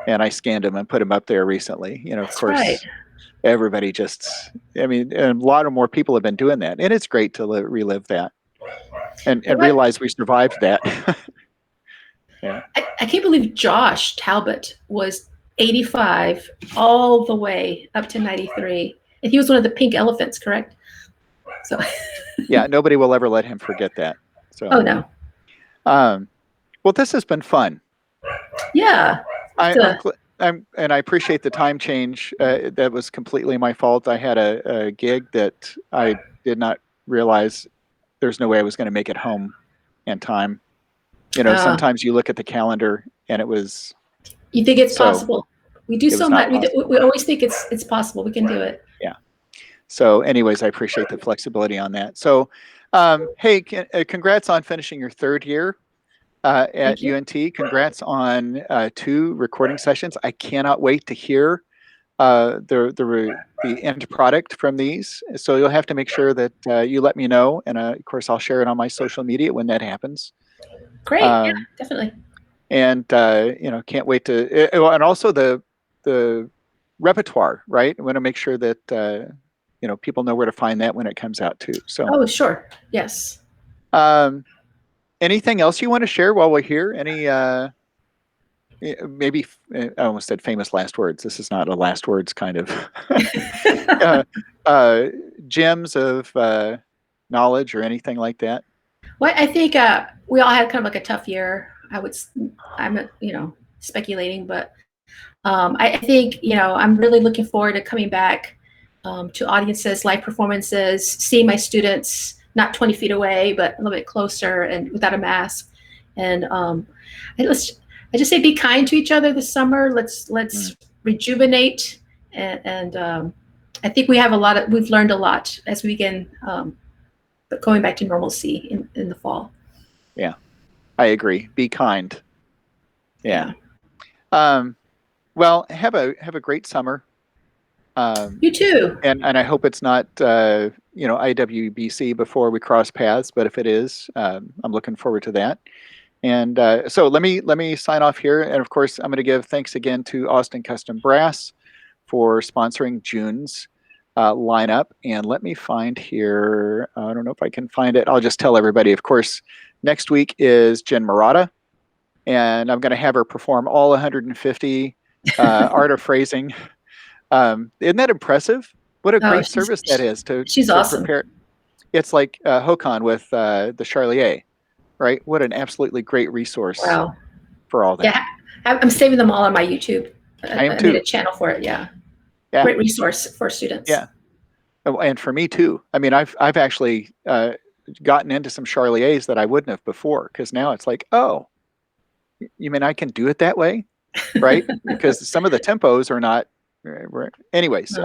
and I scanned them and put them up there recently. Of course. Right. Everybody a lot of more people have been doing that, and it's great to relive that and realize we survived that. Yeah. I can't believe Josh Talbot was 85 all the way up to 93, and he was one of the pink elephants, correct? So. Yeah, nobody will ever let him forget that. So. Oh no. Well, this has been fun. Yeah. And I appreciate the time change. That was completely my fault. I had a gig that I did not realize there's no way I was going to make it home in time. Sometimes you look at the calendar and it was. You think it's possible? We do so much. We always think it's possible. We can do it. Yeah. So, anyways, I appreciate the flexibility on that. So, hey, congrats on finishing your 3rd year. At UNT. Congrats on 2 recording sessions. I cannot wait to hear the end product from these. So you'll have to make sure that you let me know, and of course I'll share it on my social media when that happens. Great, yeah, definitely. And can't wait to. And also the repertoire, right? I want to make sure that people know where to find that when it comes out too. So. Oh, sure. Yes. Anything else you want to share while we're here? Any, maybe, I almost said famous last words. This is not a last words kind of gems of knowledge or anything like that? Well, I think we all had kind of like a tough year. I'm speculating, but I think, I'm really looking forward to coming back to audiences, live performances, seeing my students not 20 feet away, but a little bit closer and without a mask. And I just say be kind to each other this summer. Let's rejuvenate. And I think we've learned a lot as we begin going back to normalcy in the fall. Yeah, I agree. Be kind. Yeah. Well, have a great summer. You too. And I hope it's not IWBC before we cross paths, but if it is, I'm looking forward to that. And so let me sign off here. And of course, I'm going to give thanks again to Austin Custom Brass for sponsoring June's lineup. And let me find here. I don't know if I can find it. I'll just tell everybody. Of course, next week is Jen Murata, and I'm going to have her perform all 150 Art of Phrasing. Isn't that impressive? What a great service that is she's awesome. Prepare. It's like Håkan with the Charlier, right? What an absolutely great resource for all that. Yeah, I'm saving them all on my YouTube. I am too. Made a channel for it. Yeah. Great resource for students. Yeah, and for me too. I mean, I've actually gotten into some Charliers that I wouldn't have before, because now it's like, oh, you mean I can do it that way, right? Because some of the tempos are not. Anyways,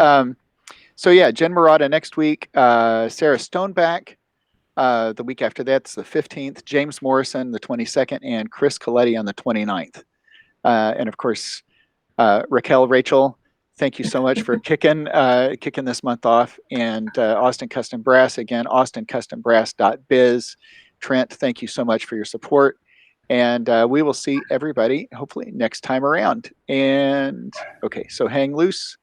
so yeah, Jen Murata next week, Sarah Stoneback the week after that's the 15th, James Morrison the 22nd, and Chris Coletti on the 29th. And of course, Rachel, thank you so much for kicking this month off. And Austin Custom Brass, again, austinCustomBrass.biz. Trent, thank you so much for your support. And we will see everybody hopefully next time around. And okay, so hang loose.